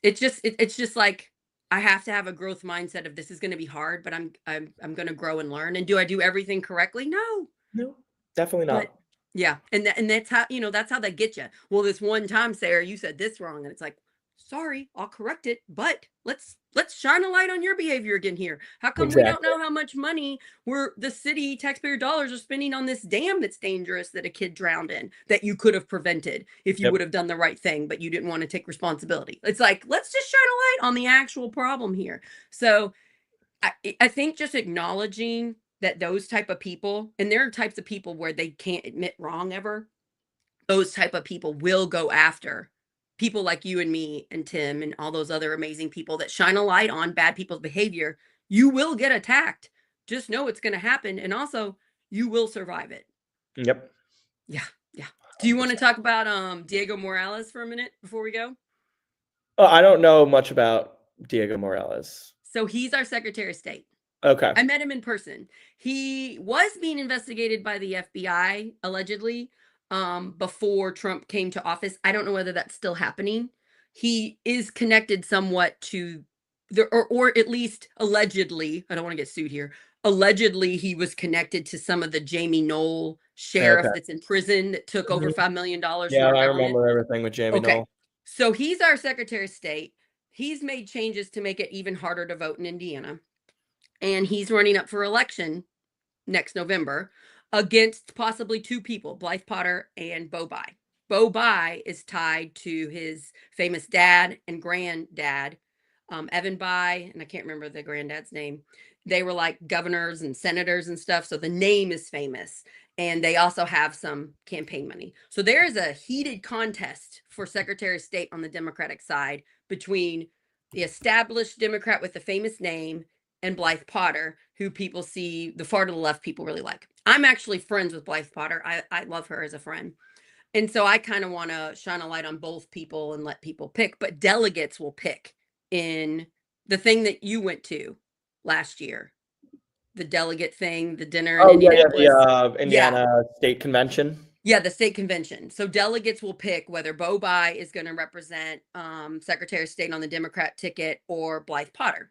[SPEAKER 1] it's just like I have to have a growth mindset of this is going to be hard, but I'm going to grow and learn. And do I do everything correctly? No.
[SPEAKER 2] No, definitely
[SPEAKER 1] But
[SPEAKER 2] not.
[SPEAKER 1] yeah, and that's how, that's how they get you. Well, this one time, Sarah, you said this wrong, and it's like, sorry, I'll correct it, but let's shine a light on your behavior again here. How come we don't
[SPEAKER 2] Exactly.
[SPEAKER 1] know how much money the city taxpayer dollars are spending on this dam that's dangerous that a kid drowned in, that you could have prevented if you
[SPEAKER 2] Yep.
[SPEAKER 1] would have done the right thing, but you didn't want to take responsibility. It's like, let's just shine a light on the actual problem here. So I think just acknowledging that those type of people, and there are types of people where they can't admit wrong ever, those type of people will go after people like you and me and Tim and all those other amazing people that shine a light on bad people's behavior. You will get attacked. Just know it's going to happen. And also, you will survive it.
[SPEAKER 2] Yep.
[SPEAKER 1] Yeah. Yeah. Do you want to talk about Diego Morales for a minute before we go?
[SPEAKER 2] Oh, I don't know much about Diego Morales.
[SPEAKER 1] So he's our Secretary of State.
[SPEAKER 2] Okay.
[SPEAKER 1] I met him in person. He was being investigated by the FBI, allegedly, before Trump came to office. I don't know whether that's still happening. He is connected somewhat to or at least allegedly, I don't want to get sued here. Allegedly, he was connected to some of the Jamie Knoll sheriff
[SPEAKER 2] Okay.
[SPEAKER 1] that's in prison that took over
[SPEAKER 2] Mhm.
[SPEAKER 1] $5 million from
[SPEAKER 2] Yeah,
[SPEAKER 1] our
[SPEAKER 2] I
[SPEAKER 1] government.
[SPEAKER 2] remember everything with Jamie
[SPEAKER 1] Okay.
[SPEAKER 2] Knoll.
[SPEAKER 1] So he's our Secretary of State. He's made changes to make it even harder to vote in Indiana, and he's running up for election next November against possibly two people, Blythe Potter and Bo Bai. Bo Bai is tied to his famous dad and granddad, Evan Bai, and I can't remember the granddad's name. They were like governors and senators and stuff, so the name is famous. And they also have some campaign money. So there is a heated contest for Secretary of State on the Democratic side between the established Democrat with the famous name and Blythe Potter, who people see the far to the left people really like. I'm actually friends with Blythe Potter. I love her as a friend. And so I kind of want to shine a light on both people and let people pick, but delegates will pick in the thing that you went to last year, the delegate thing, the dinner in
[SPEAKER 2] Oh, yeah, yeah,
[SPEAKER 1] Indianapolis.
[SPEAKER 2] the,
[SPEAKER 1] Yeah.
[SPEAKER 2] Indiana State Convention.
[SPEAKER 1] Yeah, the state convention. So delegates will pick whether Bo Bai is going to represent Secretary of State on the Democrat ticket or Blythe Potter.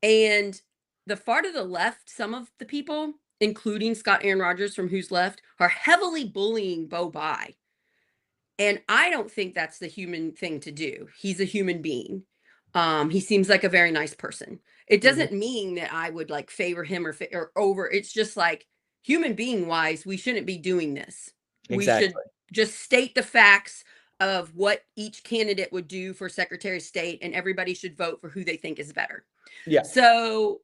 [SPEAKER 1] And the far to the left, some of the people, including Scott Aaron Rodgers from Who's Left, are heavily bullying Bo Bai. And I don't think that's the human thing to do. He's a human being. He seems like a very nice person. It
[SPEAKER 2] Mhm.
[SPEAKER 1] doesn't mean that I would like favor him or over. It's just like human being wise, we shouldn't be doing this. We should
[SPEAKER 2] Exactly.
[SPEAKER 1] just state the facts of what each candidate would do for Secretary of State, and everybody should vote for who they think is better.
[SPEAKER 2] Yeah.
[SPEAKER 1] So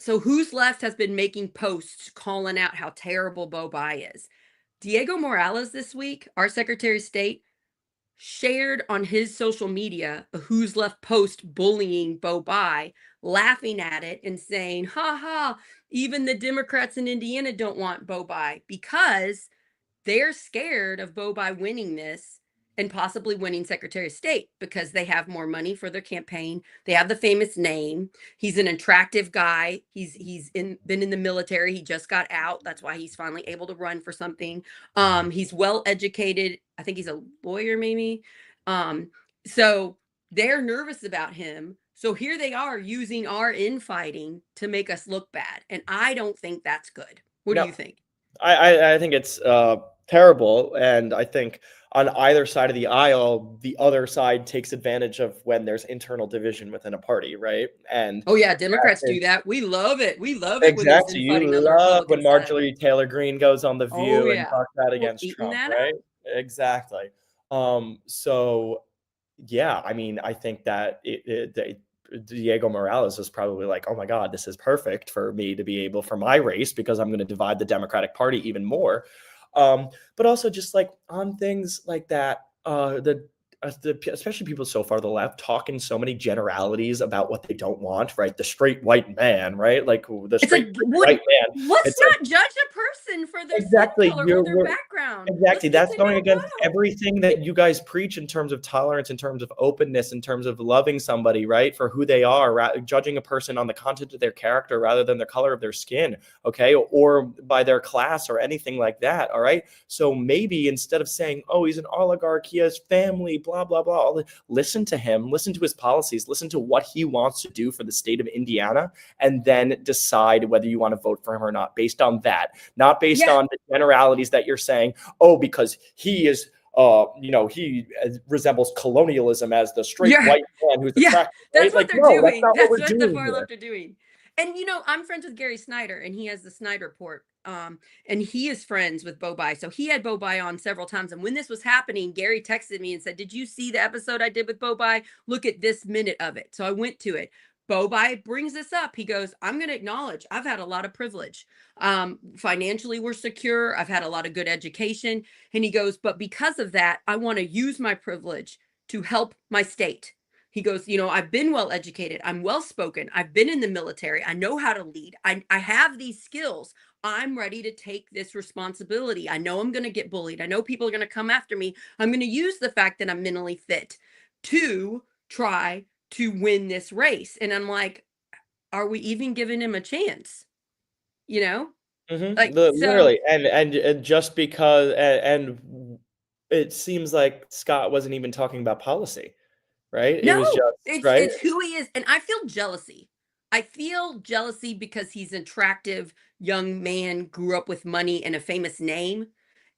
[SPEAKER 1] Who's Left has been making posts calling out how terrible Bo Bai is. Diego Morales this week, our Secretary of State, shared on his social media a Who's Left post bullying Bo Bai, laughing at it and saying, ha ha, Even the Democrats in Indiana don't want Bobai because they're scared of Bobai winning this and possibly winning Secretary of State because they have more money for their campaign. They have the famous name. He's an attractive guy. Been in the military. He just got out. That's why he's finally able to run for something. He's well educated. I think he's a lawyer, maybe. So they're nervous about him. So here they are using our infighting to make us look bad, and I don't think that's good. What do
[SPEAKER 2] No,
[SPEAKER 1] you think?
[SPEAKER 2] I think it's terrible, and I think on either side of the aisle, the other side takes advantage of when there's internal division within a party, right? And
[SPEAKER 1] Oh yeah,
[SPEAKER 2] that
[SPEAKER 1] Democrats do
[SPEAKER 2] is
[SPEAKER 1] that. We love it. We love it when there's
[SPEAKER 2] exactly. You
[SPEAKER 1] infighting on the
[SPEAKER 2] love
[SPEAKER 1] Republican
[SPEAKER 2] when
[SPEAKER 1] side.
[SPEAKER 2] Marjorie Taylor Greene goes on The
[SPEAKER 1] Oh
[SPEAKER 2] View and
[SPEAKER 1] yeah.
[SPEAKER 2] talks out
[SPEAKER 1] Well,
[SPEAKER 2] against
[SPEAKER 1] eating
[SPEAKER 2] Trump,
[SPEAKER 1] that
[SPEAKER 2] right?
[SPEAKER 1] up.
[SPEAKER 2] Exactly. So yeah, I mean, I think that Diego Morales is probably like, oh my God, this is perfect for me to be able for my race because I'm going to divide the Democratic Party even more. But also just like on things like that, especially people so far to the left talk in so many generalities about what they don't want, right? The straight white man, right? Like the
[SPEAKER 1] It's
[SPEAKER 2] straight
[SPEAKER 1] like what
[SPEAKER 2] white man.
[SPEAKER 1] let's
[SPEAKER 2] It's like
[SPEAKER 1] not judge a person for their skin
[SPEAKER 2] exactly
[SPEAKER 1] color or
[SPEAKER 2] you're
[SPEAKER 1] their
[SPEAKER 2] we're
[SPEAKER 1] background. Let's
[SPEAKER 2] exactly
[SPEAKER 1] get
[SPEAKER 2] that's
[SPEAKER 1] to
[SPEAKER 2] going against
[SPEAKER 1] know both.
[SPEAKER 2] everything that you guys preach in terms of tolerance, in terms of openness, in terms of loving somebody, right, for who they are, judging a person on the content of their character rather than the color of their skin, okay, or by their class or anything like that. All right, so maybe instead of saying, oh, he's an oligarch, he has family, blah blah blah, listen to him, listen to his policies, listen to what he wants to do for the state of Indiana, and then decide whether you want to vote for him or not based on that, not based
[SPEAKER 1] Yeah,
[SPEAKER 2] on the generalities that you're saying, oh, because he is, he resembles colonialism as the straight
[SPEAKER 1] yeah,
[SPEAKER 2] white man who's
[SPEAKER 1] yeah.
[SPEAKER 2] attractive,
[SPEAKER 1] That's
[SPEAKER 2] right?
[SPEAKER 1] what
[SPEAKER 2] Like,
[SPEAKER 1] they're
[SPEAKER 2] no, that's
[SPEAKER 1] doing.
[SPEAKER 2] not what
[SPEAKER 1] That's
[SPEAKER 2] we're
[SPEAKER 1] what the
[SPEAKER 2] doing
[SPEAKER 1] far
[SPEAKER 2] here.
[SPEAKER 1] left are doing. And I'm friends with Gary Snyder, and he has the Snyder Report. And he is friends with Bobai. So he had Bobai on several times. And when this was happening, Gary texted me and said, "Did you see the episode I did with Bobai? Look at this minute of it." So I went to it. Bobai brings this up. He goes, "I'm going to acknowledge I've had a lot of privilege. Financially, we're secure. I've had a lot of good education." And he goes, "But because of that, I want to use my privilege to help my state." He goes, "I've been well educated. I'm well spoken. I've been in the military. I know how to lead. I have these skills. I'm ready to take this responsibility. I know I'm going to get bullied. I know people are going to come after me. I'm going to use the fact that I'm mentally fit to try to win this race." And I'm like, are we even giving him a chance? You know? Like, so
[SPEAKER 2] Literally, and just because, and it seems like Scott wasn't even talking about policy, right? It was
[SPEAKER 1] no,
[SPEAKER 2] just
[SPEAKER 1] it's
[SPEAKER 2] right.
[SPEAKER 1] it's who he is, and I feel jealousy. I feel jealousy because he's an attractive young man, grew up with money and a famous name.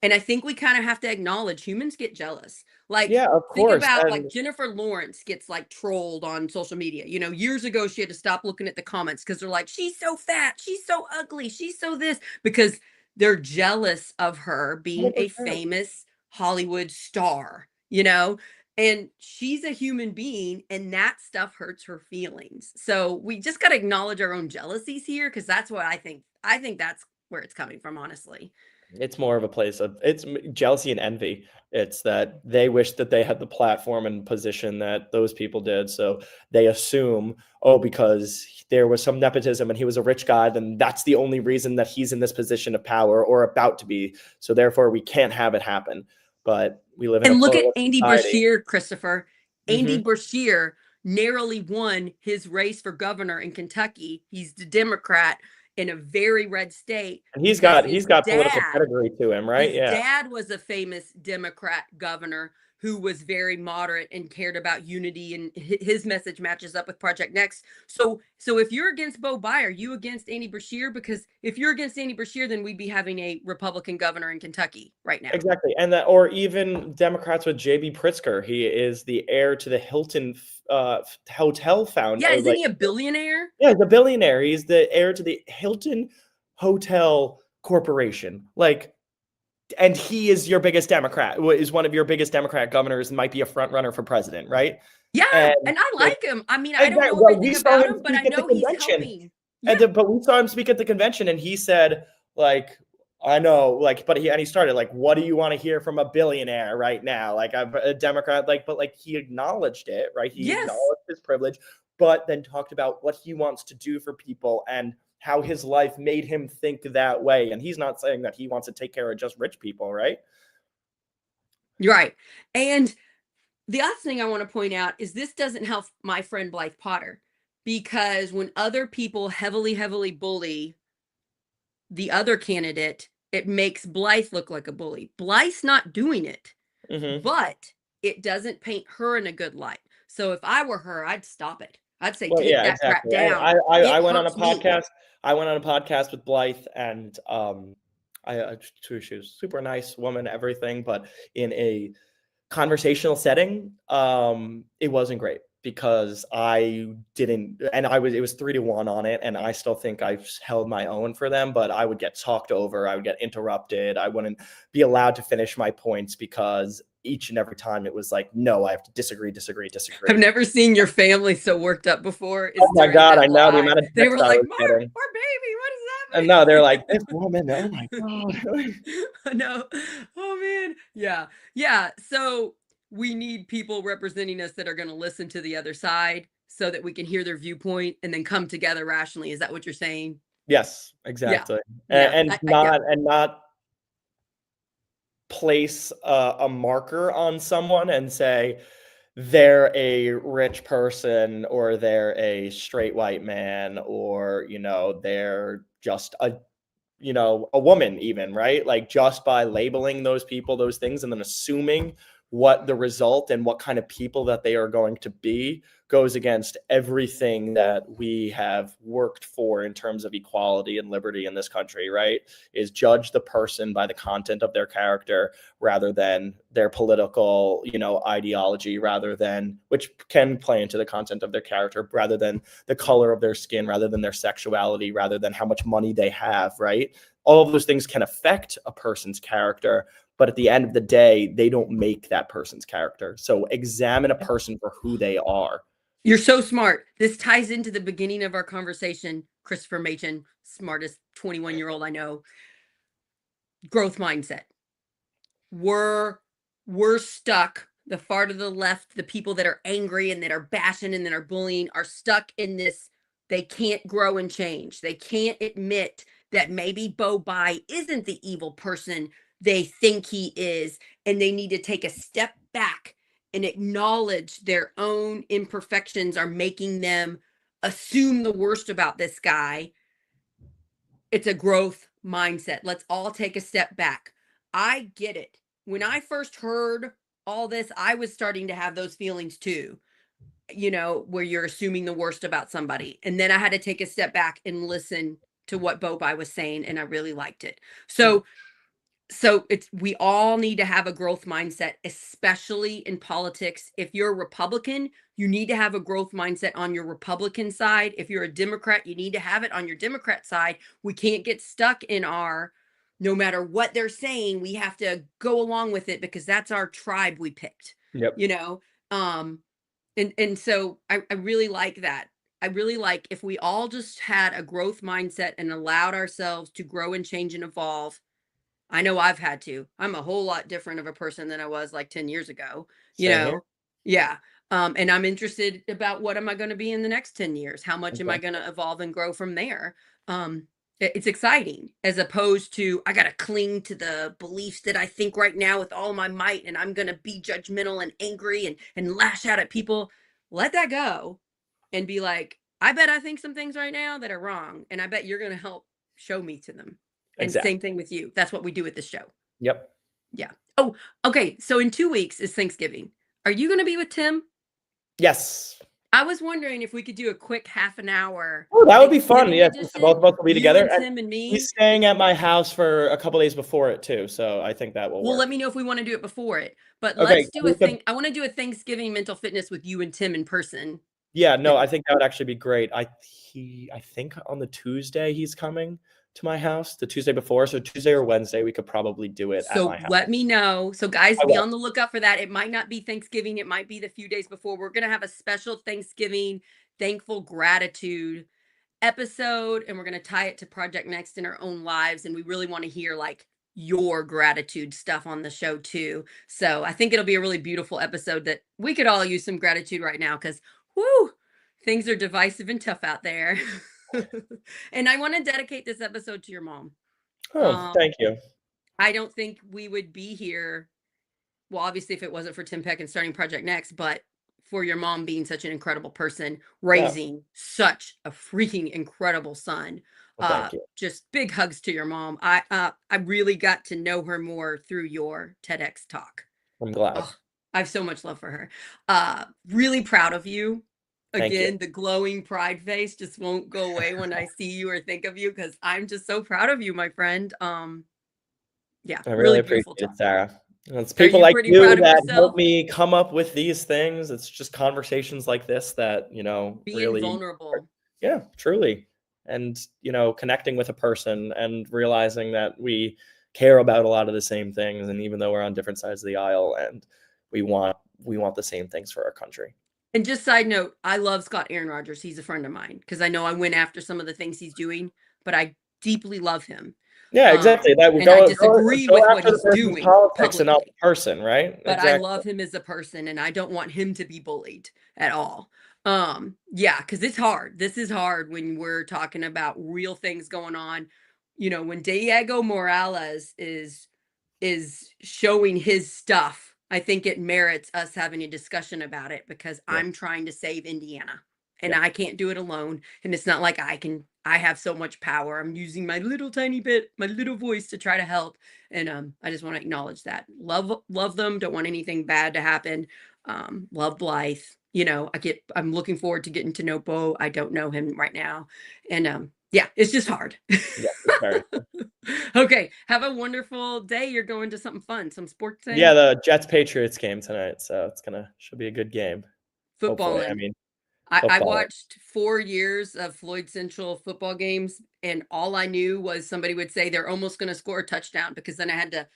[SPEAKER 1] And I think we kind of have to acknowledge humans get jealous. Like,
[SPEAKER 2] Yeah, of
[SPEAKER 1] think
[SPEAKER 2] course,
[SPEAKER 1] about like
[SPEAKER 2] and
[SPEAKER 1] Jennifer Lawrence gets like trolled on social media. Years ago she had to stop looking at the comments because they're like, she's so fat, she's so ugly, she's so this, because they're jealous of her being a
[SPEAKER 2] 100%.
[SPEAKER 1] famous Hollywood star. And she's a human being, and that stuff hurts her feelings. So we just got to acknowledge our own jealousies here, because that's what I think that's where it's coming from, honestly.
[SPEAKER 2] It's more of a place of it's jealousy and envy. It's that they wish that they had the platform and position that those people did. So they assume, oh, because there was some nepotism and he was a rich guy, then that's the only reason that he's in this position of power or about to be. So therefore, we can't have it happen. But we live in a
[SPEAKER 1] And look at
[SPEAKER 2] pluralist
[SPEAKER 1] Andy
[SPEAKER 2] society.
[SPEAKER 1] Bashir, Christopher.
[SPEAKER 2] Hmm.
[SPEAKER 1] Andy Bashir narrowly won his race for governor in Kentucky. He's the Democrat in a very red state
[SPEAKER 2] And he's
[SPEAKER 1] because
[SPEAKER 2] got
[SPEAKER 1] his
[SPEAKER 2] he's got political
[SPEAKER 1] dad
[SPEAKER 2] pedigree to him, right?
[SPEAKER 1] his
[SPEAKER 2] Yeah.
[SPEAKER 1] dad was a famous Democrat governor who was very moderate and cared about unity, and his message matches up with Project Next. So if you're against Bo Bai, are you against Andy Bashir? Because if you're against Andy Bashir, then we'd be having a Republican governor in Kentucky right now.
[SPEAKER 2] Exactly, and that, or even Democrats with J.B. Pritzker. He is the heir to the Hilton hotel
[SPEAKER 1] Yeah,
[SPEAKER 2] founder.
[SPEAKER 1] isn't
[SPEAKER 2] Like,
[SPEAKER 1] he a billionaire?
[SPEAKER 2] yeah, the billionaire. He's the heir to the Hilton Hotel Corporation. Like, and he is your biggest Democrat. Is one of your biggest Democrat governors and might be a front runner for president, right?
[SPEAKER 1] Yeah,
[SPEAKER 2] And
[SPEAKER 1] and I
[SPEAKER 2] like,
[SPEAKER 1] like him. I mean, I don't
[SPEAKER 2] exactly.
[SPEAKER 1] know
[SPEAKER 2] Well, we
[SPEAKER 1] everything
[SPEAKER 2] saw
[SPEAKER 1] about
[SPEAKER 2] him
[SPEAKER 1] him, but I
[SPEAKER 2] speak at the
[SPEAKER 1] know he's
[SPEAKER 2] convention.
[SPEAKER 1] helping. Yeah.
[SPEAKER 2] But we saw him speak at the convention, and he said, like, I know, like, but he started like, what do you want to hear from a billionaire right now? Like, I'm a Democrat, like, but like he acknowledged it, right? He
[SPEAKER 1] Yes.
[SPEAKER 2] acknowledged his privilege, but then talked about what he wants to do for people and how his life made him think that way. And he's not saying that he wants to take care of just rich people, right?
[SPEAKER 1] You're right. And the other thing I want to point out is this doesn't help my friend Blythe Potter, because when other people heavily bully the other candidate, it makes Blythe look like a bully. Blythe's not doing it,
[SPEAKER 2] Mm-hmm.
[SPEAKER 1] but it doesn't paint her in a good light. So if I were her, I'd stop it. I'd say,
[SPEAKER 2] Well,
[SPEAKER 1] take
[SPEAKER 2] yeah,
[SPEAKER 1] that crap
[SPEAKER 2] exactly. And
[SPEAKER 1] down.
[SPEAKER 2] I
[SPEAKER 1] It
[SPEAKER 2] went on a
[SPEAKER 1] hurts me.
[SPEAKER 2] podcast. I went on a podcast with Blythe, and she was a super nice woman, everything, but in a conversational setting, it wasn't great because I didn't, and it was 3-1 on it, and I still think I've held my own for them, but I would get talked over, I would get interrupted, I wouldn't be allowed to finish my points because each and every time it was like, no, I have to disagree.
[SPEAKER 1] I've never seen your family so worked up before
[SPEAKER 2] Oh
[SPEAKER 1] is
[SPEAKER 2] my
[SPEAKER 1] during
[SPEAKER 2] God, I
[SPEAKER 1] that
[SPEAKER 2] know the
[SPEAKER 1] live.
[SPEAKER 2] amount of
[SPEAKER 1] They
[SPEAKER 2] texts
[SPEAKER 1] were
[SPEAKER 2] I
[SPEAKER 1] like,
[SPEAKER 2] was
[SPEAKER 1] Mark,
[SPEAKER 2] getting.
[SPEAKER 1] our baby, what
[SPEAKER 2] And no, they're like,
[SPEAKER 1] is
[SPEAKER 2] this woman, oh my
[SPEAKER 1] happening?
[SPEAKER 2] God.
[SPEAKER 1] No. Oh man. Yeah. Yeah. So we need people representing us that are going to listen to the other side so that we can hear their viewpoint and then come together rationally. Is that what you're saying?
[SPEAKER 2] Yes,
[SPEAKER 1] Yeah.
[SPEAKER 2] exactly.
[SPEAKER 1] Yeah. Yeah.
[SPEAKER 2] And not place a marker on someone and say they're a rich person or they're a straight white man or they're just a woman, even, right? Like, just by labeling those people those things and then assuming what the result and what kind of people that they are going to be goes against everything that we have worked for in terms of equality and liberty in this country, right? Is judge the person by the content of their character rather than their political, ideology, rather than, which can play into the content of their character, rather than the color of their skin, rather than their sexuality, rather than how much money they have, right? All of those things can affect a person's character, but at the end of the day, they don't make that person's character. So examine a person for who they are.
[SPEAKER 1] You're so smart. This ties into the beginning of our conversation. Christopher Maichin, smartest 21-year-old I know. Growth mindset. We're stuck. The far to the left, the people that are angry and that are bashing and that are bullying are stuck in this. They can't grow and change. They can't admit that maybe Bo Bai isn't the evil person they think he is, and they need to take a step back and acknowledge their own imperfections are making them assume the worst about this guy. It's a growth mindset. Let's all take a step back. I get it. When I first heard all this, I was starting to have those feelings too, where you're assuming the worst about somebody. And then I had to take a step back and listen to what Bobai was saying, and I really liked it. So we all need to have a growth mindset, especially in politics. If you're a Republican, you need to have a growth mindset on your Republican side. If you're a Democrat, you need to have it on your Democrat side. We can't get stuck in no matter what they're saying, we have to go along with it because that's our tribe we picked.
[SPEAKER 2] Yep.
[SPEAKER 1] You know? And so I really like that. I really like if we all just had a growth mindset and allowed ourselves to grow and change and evolve. I know I've had to. I'm a whole lot different of a person than I was like 10 years ago, you
[SPEAKER 2] Same here.
[SPEAKER 1] know? Yeah. And I'm interested about what am I going to be in the next 10 years? How much am I going to evolve and grow from there? It's exciting as opposed to I got to cling to the beliefs that I think right now with all my might and I'm going to be judgmental and angry and lash out at people. Let that go and be like, I bet I think some things right now that are wrong. And I bet you're going to help show me to them. And
[SPEAKER 2] Exactly.
[SPEAKER 1] same thing with you. That's what we do with this show.
[SPEAKER 2] Yep.
[SPEAKER 1] Yeah. Oh, okay. So in 2 weeks is Thanksgiving. Are you going to be with Tim?
[SPEAKER 2] Yes.
[SPEAKER 1] I was wondering if we could do a quick half an hour.
[SPEAKER 2] Oh, that would be fun.
[SPEAKER 1] Thanksgiving
[SPEAKER 2] Yeah, both
[SPEAKER 1] edition.
[SPEAKER 2] of us will be
[SPEAKER 1] You
[SPEAKER 2] together.
[SPEAKER 1] and Tim and
[SPEAKER 2] He's
[SPEAKER 1] me.
[SPEAKER 2] staying at my house for a couple days before it too, so I think that will
[SPEAKER 1] Well,
[SPEAKER 2] work.
[SPEAKER 1] let me know if we want to do it before it. But
[SPEAKER 2] Okay.
[SPEAKER 1] let's do a thing. I want to do a Thanksgiving mental fitness with you and Tim in person.
[SPEAKER 2] Yeah, no, I think that would actually be great. I think on the Tuesday he's coming to my house, the Tuesday before. So Tuesday or Wednesday, we could probably do it at my
[SPEAKER 1] So
[SPEAKER 2] house.
[SPEAKER 1] let me know. So guys,
[SPEAKER 2] I
[SPEAKER 1] be
[SPEAKER 2] will.
[SPEAKER 1] on the lookout for that. It might not be Thanksgiving. It might be the few days before. We're going to have a special Thanksgiving thankful gratitude episode, and we're going to tie it to Project Next in our own lives. And we really want to hear like your gratitude stuff on the show too. So I think it'll be a really beautiful episode that we could all use some gratitude right now because, whoo, things are divisive and tough out there. And I want to dedicate this episode to your mom.
[SPEAKER 2] Oh,
[SPEAKER 1] Um,
[SPEAKER 2] thank you.
[SPEAKER 1] I don't think we would be here. Well, obviously, if it wasn't for Tim Peck and starting Project Next, but for your mom being such an incredible person,
[SPEAKER 2] Yeah.
[SPEAKER 1] raising such a freaking incredible son.
[SPEAKER 2] Well, thank you.
[SPEAKER 1] Just big hugs to your mom. I really got to know her more through your TEDx talk.
[SPEAKER 2] I'm glad.
[SPEAKER 1] Oh, I have so much love for her. Really proud of you.
[SPEAKER 2] Thank you.
[SPEAKER 1] Again, the glowing pride face just won't go away when I see you or think of you because I'm just so proud of you, my friend. Yeah,
[SPEAKER 2] I really
[SPEAKER 1] really
[SPEAKER 2] appreciate
[SPEAKER 1] beautiful
[SPEAKER 2] it,
[SPEAKER 1] talk.
[SPEAKER 2] Sarah. It's
[SPEAKER 1] Are
[SPEAKER 2] people
[SPEAKER 1] you
[SPEAKER 2] like
[SPEAKER 1] pretty
[SPEAKER 2] you
[SPEAKER 1] proud of
[SPEAKER 2] that help
[SPEAKER 1] yourself?
[SPEAKER 2] me come up with these things. It's just conversations like this that,
[SPEAKER 1] Being
[SPEAKER 2] really,
[SPEAKER 1] vulnerable.
[SPEAKER 2] yeah, truly. And, connecting with a person and realizing that we care about a lot of the same things. And even though we're on different sides of the aisle and we want the same things for our country.
[SPEAKER 1] And just side note, I love Scott Aaron Rodgers. He's a friend of mine because I know I went after some of the things he's doing, but I deeply love him.
[SPEAKER 2] Yeah, exactly. That we
[SPEAKER 1] And I
[SPEAKER 2] go
[SPEAKER 1] disagree with what
[SPEAKER 2] after the
[SPEAKER 1] he's
[SPEAKER 2] person's
[SPEAKER 1] doing
[SPEAKER 2] politics and not the
[SPEAKER 1] publicly,
[SPEAKER 2] person, right?
[SPEAKER 1] but I
[SPEAKER 2] Exactly.
[SPEAKER 1] love him as a person and I don't want him to be bullied at all. Yeah, because it's hard. This is hard when we're talking about real things going on. When Diego Morales is showing his stuff, I think it merits us having a discussion about it because
[SPEAKER 2] Yeah.
[SPEAKER 1] I'm trying to save Indiana and
[SPEAKER 2] Yeah.
[SPEAKER 1] I can't do it alone. And it's not like I have so much power. I'm using my little tiny bit, my little voice to try to help. And I just want to acknowledge that. Love them, don't want anything bad to happen. Love Blythe. I'm looking forward to getting to know Bo. I don't know him right now. And yeah, it's just hard.
[SPEAKER 2] Yeah. It's very
[SPEAKER 1] Okay, have a wonderful day. You're going to something fun, some sports
[SPEAKER 2] Yeah,
[SPEAKER 1] thing?
[SPEAKER 2] the Jets-Patriots game tonight, so should be a good game. Hopefully, I
[SPEAKER 1] Footballing.
[SPEAKER 2] mean,
[SPEAKER 1] I
[SPEAKER 2] football.
[SPEAKER 1] watched 4 years of Floyd Central football games, and all I knew was somebody would say they're almost gonna score a touchdown because then I had to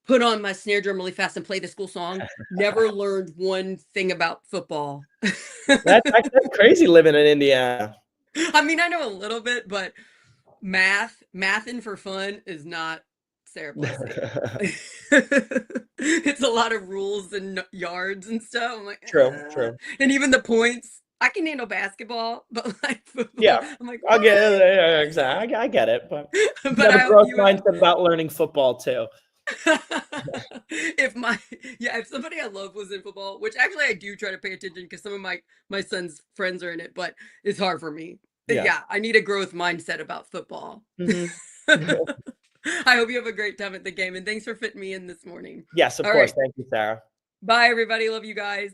[SPEAKER 1] put on my snare drum really fast and play the school song. Never learned one thing about football.
[SPEAKER 2] That's crazy living in Indiana.
[SPEAKER 1] I mean, I know a little bit, but mathing for fun is not Sarah Plessy. It's a lot of rules and yards and stuff. I'm like,
[SPEAKER 2] True, true.
[SPEAKER 1] and even the points. I can handle basketball, but like football,
[SPEAKER 2] Yeah,
[SPEAKER 1] I'm like,
[SPEAKER 2] I get
[SPEAKER 1] what?
[SPEAKER 2] it, yeah, exactly. I get it, but you can
[SPEAKER 1] But
[SPEAKER 2] have a
[SPEAKER 1] I hope
[SPEAKER 2] growth
[SPEAKER 1] you have.
[SPEAKER 2] mindset about learning football too.
[SPEAKER 1] If my yeah, if somebody I love was in football, which actually I do try to pay attention because some of my son's friends are in it, but it's hard for me.
[SPEAKER 2] Yeah.
[SPEAKER 1] Yeah, I need a growth mindset about football.
[SPEAKER 2] Mhm.
[SPEAKER 1] I hope you have a great time at the game and thanks for fitting me in this morning.
[SPEAKER 2] Yes, of
[SPEAKER 1] All
[SPEAKER 2] course.
[SPEAKER 1] right.
[SPEAKER 2] Thank you, Sarah.
[SPEAKER 1] Bye everybody. Love you guys.